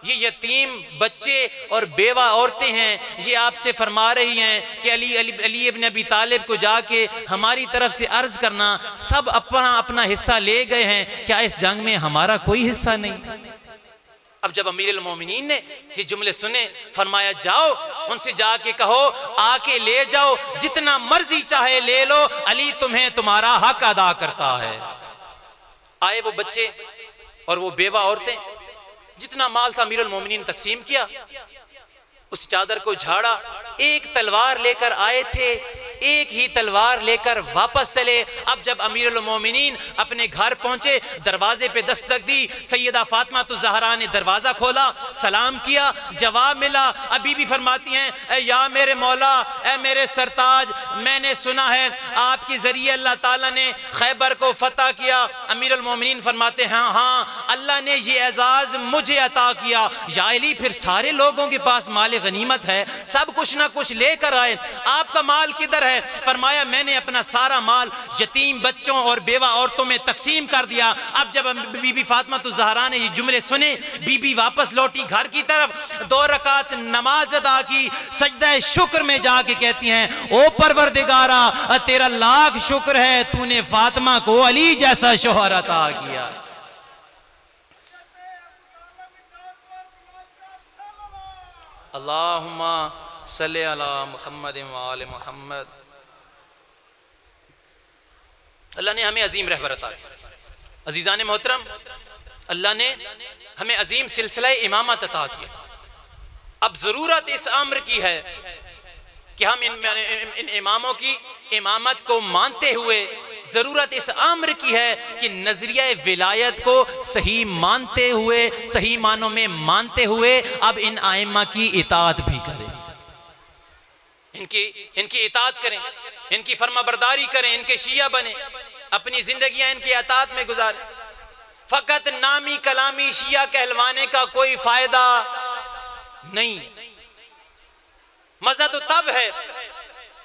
ये यतीम बच्चे और बेवा औरतें हैं, ये आपसे फरमा रही हैं कि अली इब्न अबी तालिब को जाके हमारी तरफ से अर्ज करना, सब अपना अपना हिस्सा ले गए हैं, क्या इस जंग में हमारा कोई हिस्सा नहीं। अब जब अमीर अल मोमिनीन ने ये जुमले सुने, फरमाया जाओ उनसे जाके कहो आके ले जाओ, जितना मर्जी चाहे ले लो, अली तुम्हें तुम्हारा हक अदा करता है। आए वो बच्चे और वो बेवा औरतें, जितना माल था अमीरुल मोमिनीन तकसीम किया, उस चादर को झाड़ा। एक तलवार लेकर आए थे, एक ही तलवार लेकर वापस चले। अब जब अमीरुल मोमिनीन अपने घर पहुंचे, दरवाजे पे दस्तक दी, सैयदा फातिमा तो ज़हरा ने दरवाजा खोला, सलाम किया, जवाब मिला। अभी भी फरमाती हैं, या मेरे मौला, ए मेरे सरताज, मैंने सुना है आपके जरिए अल्लाह ताला ने खैबर को फतह किया। अमीरुल मोमिनीन फरमाते हैं, हाँ अल्लाह ने ये एजाज मुझे अता किया। या अली फिर सारे लोगों के पास माल गनीमत है, सब कुछ ना कुछ लेकर आए, आपका माल किधर है? फरमाया मैंने अपना सारा माल यतीम बच्चों और बेवा औरतों में तकसीम कर दिया। अब जब बीबी फातिमा तो ज़हरा ने ये जुमले सुने, बीबी वापस लौटी घर की तरफ, 2 रकात नमाज अदा की, सजदा शुक्र में जाके कहती हैं, ओ परवरदिगारा तेरा लाख शुक्र है, तूने फातिमा को अली जैसा शौहर अता किया। अल्लाहुम्मा सल्ले अला मुहम्मद व आले मुहम्मद। अल्लाह ने हमें अजीम रहबर अता किया। अजीज़ान मोहतरम, अल्लाह ने हमें अजीम सिलसिला इमामत अता किया। अब ज़रूरत इस अम्र की है कि हम इन इमामों की इमामत को मानते हुए, ज़रूरत इस अम्र की है कि नजरिया विलायत को सही मानते हुए, सही मानों में मानते हुए अब इन आइम्मा की इताअत भी करें, इनकी इताअत करें, इनकी फर्माबरदारी करें, इनके शिया बने, अपनी जिंदगियां इनकी इताअत में गुजारें। फकत नामी कलामी शिया कहलवाने का कोई फायदा नहीं। मजा तो तब है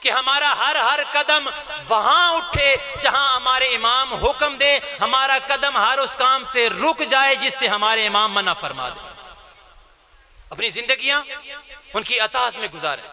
कि हमारा हर कदम वहां उठे जहां हमारे इमाम हुक्म दे, हमारा कदम हर उस काम से रुक जाए जिससे हमारे इमाम मना फरमा दे। अपनी जिंदगियां उनकी अताअत में गुजारें,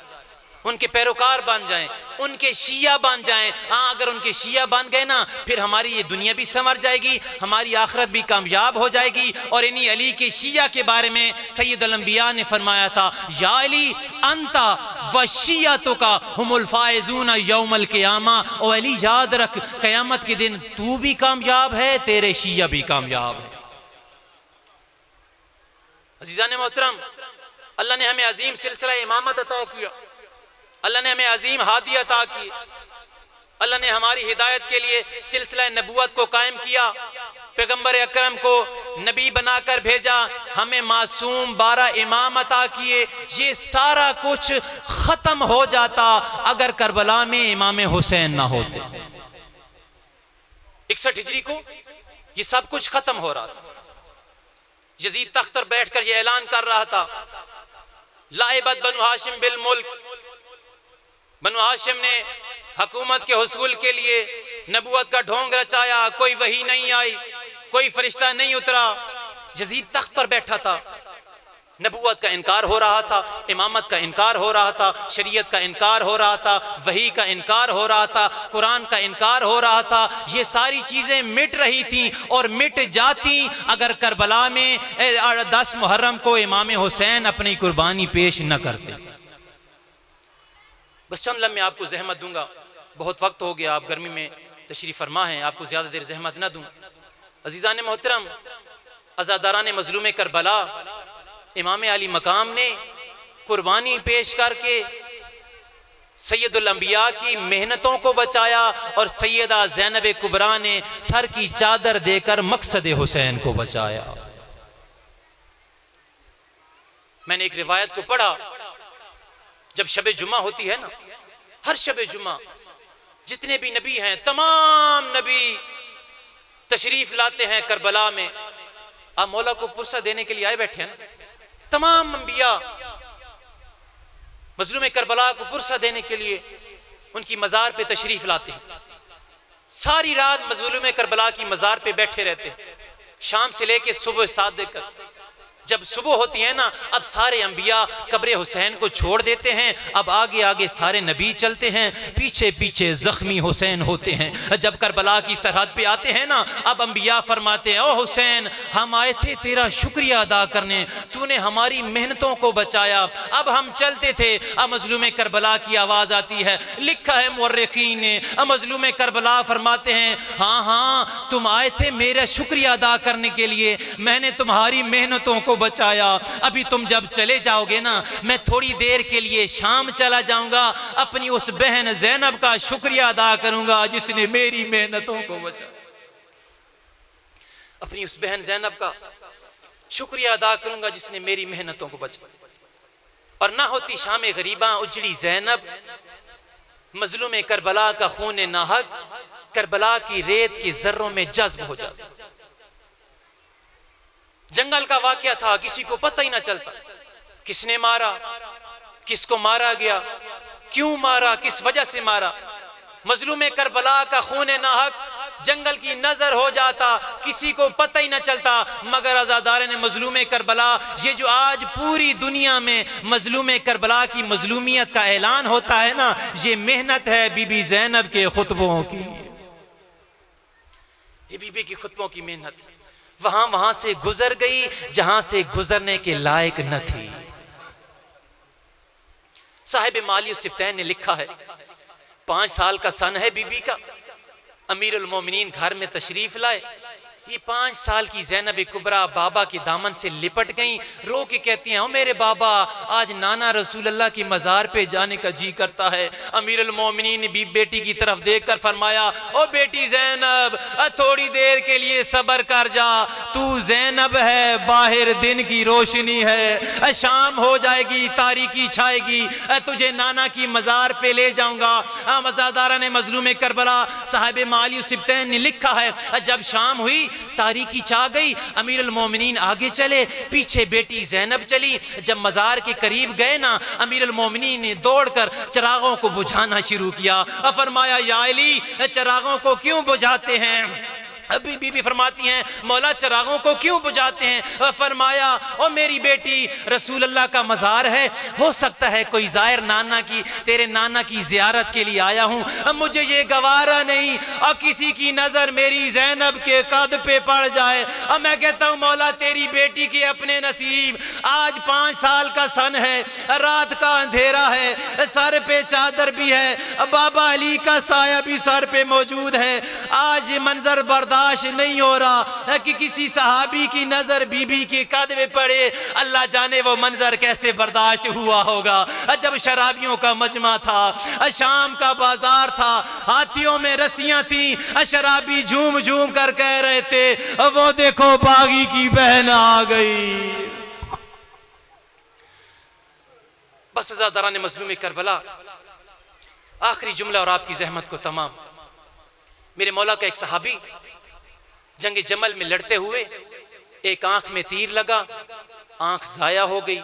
उनके पैरोकार बन जाएं, उनके शिया बन जाएं। हाँ, अगर उनके शिया बन गए ना, फिर हमारी ये दुनिया भी संवर जाएगी, हमारी आखिरत भी कामयाब हो जाएगी। और इन्हीं अली के शिया के बारे में सैयदुल अंबिया ने फरमाया था, या अली अंता व शियतुका हुमुल फाइजून यौमल क़ियामा। ओ अली याद रख, क़यामत के दिन तू भी कामयाब है, तेरे शिया भी कामयाब है। अज़ीज़ान मोहतरम, अल्लाह ने हमें अजीम सिलसिला इमामत अता किया, अल्लाह ने हमें अजीम हादी अता की, अल्लाह ने हमारी हिदायत के लिए सिलसिला नबूवत को कायम किया, पैगंबर अकरम को नबी बनाकर भेजा, हमें मासूम 12 इमाम अता किए। ये सारा कुछ खत्म हो जाता अगर करबला में इमाम हुसैन ना होते। 61 हिजरी को ये सब कुछ खत्म हो रहा था। यजीद तख्त पर बैठकर ये ऐलान कर रहा था, लाइबत बनु हाशिम बिल मुल्क, बनु हाशिम ने हुकूमत के हुसूल के लिए नबूवत का ढोंग रचाया, कोई वही नहीं आई, कोई फरिश्ता नहीं उतरा। यजीद तख्त पर बैठा था, नबूवत का इनकार हो रहा था, इमामत का इनकार हो रहा था, शरीयत का इनकार हो रहा था, वही का इनकार हो रहा था, कुरान का इनकार हो रहा था। ये सारी चीज़ें मिट रही थी और मिट जाती अगर करबला में 10 मुहर्रम को इमाम हुसैन अपनी कुर्बानी पेश न करते। बस चंद लम्हे आपको जहमत दूंगा, बहुत वक्त हो गया, आप गर्मी में तशरीफ़ फरमा हैं, आपको ज़्यादा देर जहमत ना दूं। अज़ीज़ान मोहतरम, अज़ादारान मज़लूम करबला, इमाम अली मकाम ने कुर्बानी पेश करके सैयदुल अंबिया की मेहनतों को बचाया और सैयदा ज़ैनब कुबरा ने सर की चादर देकर मकसद हुसैन को बचाया। मैंने एक रिवायत को पढ़ा, जब शबे जुमा होती है ना, हर शबे जुमा जितने भी नबी हैं, तमाम नबी तशरीफ लाते हैं करबला में। आप मौला को पुरसा देने के लिए आए बैठे हैं, तमाम अंबिया मजलूम करबला को पुरसा देने के लिए उनकी मज़ार पे तशरीफ लाते हैं। सारी रात मजलूम करबला की मज़ार पे बैठे रहते हैं, शाम से लेके सुबह 7 देकर। जब सुबह होती है ना, अब सारे अंबिया कब्र हुसैन को छोड़ देते हैं, अब आगे आगे सारे नबी चलते हैं, पीछे पीछे जख्मी हुसैन होते हैं। जब करबला की सरहद पे आते हैं ना, अब अंबिया फरमाते हैं, ओ हुसैन, हम आए थे तेरा शुक्रिया अदा करने, तूने हमारी मेहनतों को बचाया, अब हम चलते थे। अब मजलूम करबला की आवाज़ आती है, लिखा है मुर्रिखीन ने, मजलूम करबला फरमाते हैं, हाँ हाँ तुम आए थे मेरा शुक्रिया अदा करने के लिए, मैंने तुम्हारी मेहनतों को बचाया। अभी तुम जब चले जाओगे ना, मैं थोड़ी देर के लिए शाम चला जाऊंगा, अपनी उस बहन ज़ैनब का शुक्रिया अदा करूंगा जिसने मेरी मेहनतों को बचाया। अपनी उस बहन ज़ैनब का शुक्रिया अदा करूंगा जिसने मेरी मेहनतों को बचाया। और ना होती शाम गरीबा, उजड़ी ज़ैनब, मजलूम करबला का खून नाहक करबला की रेत के जर्रों में जज्ब हो जाता। जंगल का वाकया था, किसी को पता ही ना चलता किसने मारा, किसको मारा गया, क्यों मारा, किस वजह से मारा। मजलूम करबला का खून नाहक जंगल की नजर हो जाता, किसी को पता ही ना चलता। मगर अज़ादार ने मजलूम करबला, ये जो आज पूरी दुनिया में मजलूम करबला की मजलूमियत का ऐलान होता है ना, ये मेहनत है बीबी ज़ैनब के खुतबों की, ये बीबी की खुतबों की मेहनत। वहां से गुजर गई जहां से गुजरने के लायक न थी। साहिब माली सिफ्तैन ने लिखा है, 5 साल का सन है बीबी का, अमीरुल मोमिनीन घर में तशरीफ लाए। ये 5 साल की ज़ैनब कुबरा बाबा के दामन से लिपट गई, रो के कहती हैं, ओ मेरे बाबा, आज नाना रसूल अल्लाह की मज़ार पे जाने का जी करता है। अमीरुल मोमिनीन ने भी बेटी की तरफ देखकर फरमाया, ओ बेटी ज़ैनब, थोड़ी देर के लिए सब्र कर जा, तू ज़ैनब है, बाहर दिन की रोशनी है, शाम हो जाएगी, तारीकी छाएगी, तुझे नाना की मज़ार पे ले जाऊंगा। मज़ादारा ने मजलूम करबला साहिब माली सिफ्तैन ने लिखा है, जब शाम हुई, तारीकी छा गई, अमीरुल मोमिनीन आगे चले, पीछे बेटी ज़ैनब चली। जब मज़ार के करीब गए ना, अमीरुल मोमिनीन ने दौड़कर चिरागों को बुझाना शुरू किया। फरमाया, या अली, चिरागों को क्यों बुझाते हैं? अभी बीबी फरमाती हैं, मौला चिरागों को क्यों बुझाते हैं? फरमाया, ओ मेरी बेटी, रसूल अल्लाह का मज़ार है, हो सकता है कोई ज़ाहिर नाना की, तेरे नाना की ज़ियारत के लिए आया हूँ, मुझे ये गवारा नहीं और किसी की नज़र मेरी ज़ैनब के कद पे पड़ जाए। और मैं कहता हूँ, मौला तेरी बेटी के अपने नसीब, आज 5 साल का सन है, रात का अंधेरा है, सर पे चादर भी है, बाबा अली का साया भी सर पे मौजूद है। आज ये मंजर बर्दाश्त नहीं हो रहा कि किसी सहाबी की नजर बीबी के कद में पड़े। अल्लाह जाने वो मंजर कैसे बर्दाश्त हुआ होगा। जब शराबियों का मजमा था, शाम का बाजार था, हाथियों में रस्सियां थी, शराबी झूम झूम कर कह रहे थे, वो देखो बागी की बहन आ गई। बस अज़ादारान मज़लूम करबला, आखिरी जुमला और आपकी जहमत को तमाम। मेरे मौला का एक सहाबी जंग जमल में लड़ते हुए एक आंख में तीर लगा, आंख जाया हो गई।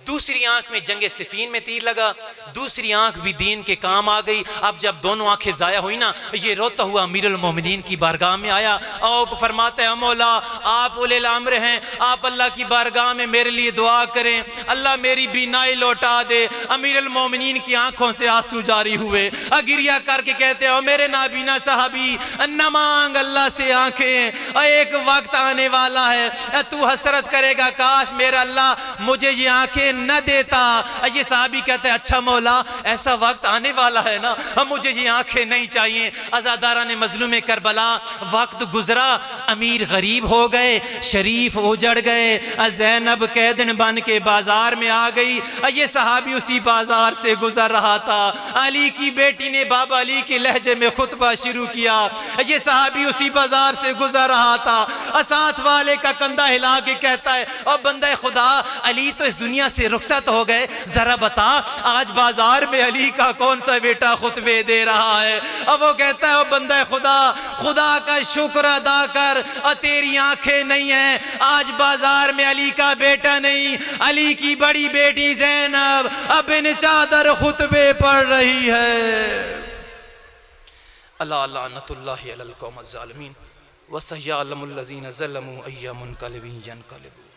दूसरी आंख में जंग सिफीन में तीर लगा, दूसरी आंख भी दीन के काम आ गई। अब जब दोनों आंखें जाया हुई ना, ये रोता हुआ अमीरुल मोमिनीन की बारगाह में आया और फरमाता है, मौला आप उलिल अम्र हैं, आप अल्लाह की बारगाह में मेरे लिए दुआ करें, अल्लाह मेरी बीनाई लौटा दे। अमीरुल मोमिनीन की आंखों से आंसू जारी हुए, गिरिया करके कहते हैं, मेरे नाबीना साहबी, न मांग अल्लाह से आंखें, एक वक्त आने वाला है तू हसरत करेगा, काश मेरा अल्लाह मुझे ये आंखें न देता। ये साहबी कहते हैं अच्छा मौला ऐसा वक्त आने वाला है ना, अब मुझे ये आंखें नहीं चाहिए। अज़ादारा ने मजलूम करबला, वक्त गुजरा, अमीर गरीब हो गए, शरीफ उजड़ गए, ज़ैनब कैदन बन के बाजार में आ गई। ये सहाबी उसी बाजार से गुजर रहा था, अली की बेटी ने बाबा अली के लहजे में खुतबा शुरू किया। ये सहाबी उसी बाजार से गुजर रहा था, साथ वाले का कंधा हिला के कहता है और बंदा खुदा अली तो इस दुनिया से रुखसत हो गए, जरा बता आज बाजार में अली का कौन सा बेटा खुतबे दे रहा है। अब वो कहता है ओ बंदा खुदा, खुदा का शुक्र अदा कर, और तेरी आंखें नहीं है, आज बाजार में अली का बेटा नहीं, अली की बड़ी बेटी ज़ैनब अब इन चादर खुतबे पढ़ रही है। अल्लाह लानतुल्लाहि अलल कौम ज़ालिमीन व सयअलमुल लज़ीना ज़लमू अय्या मुनक़लिबिन यनक़लिबून।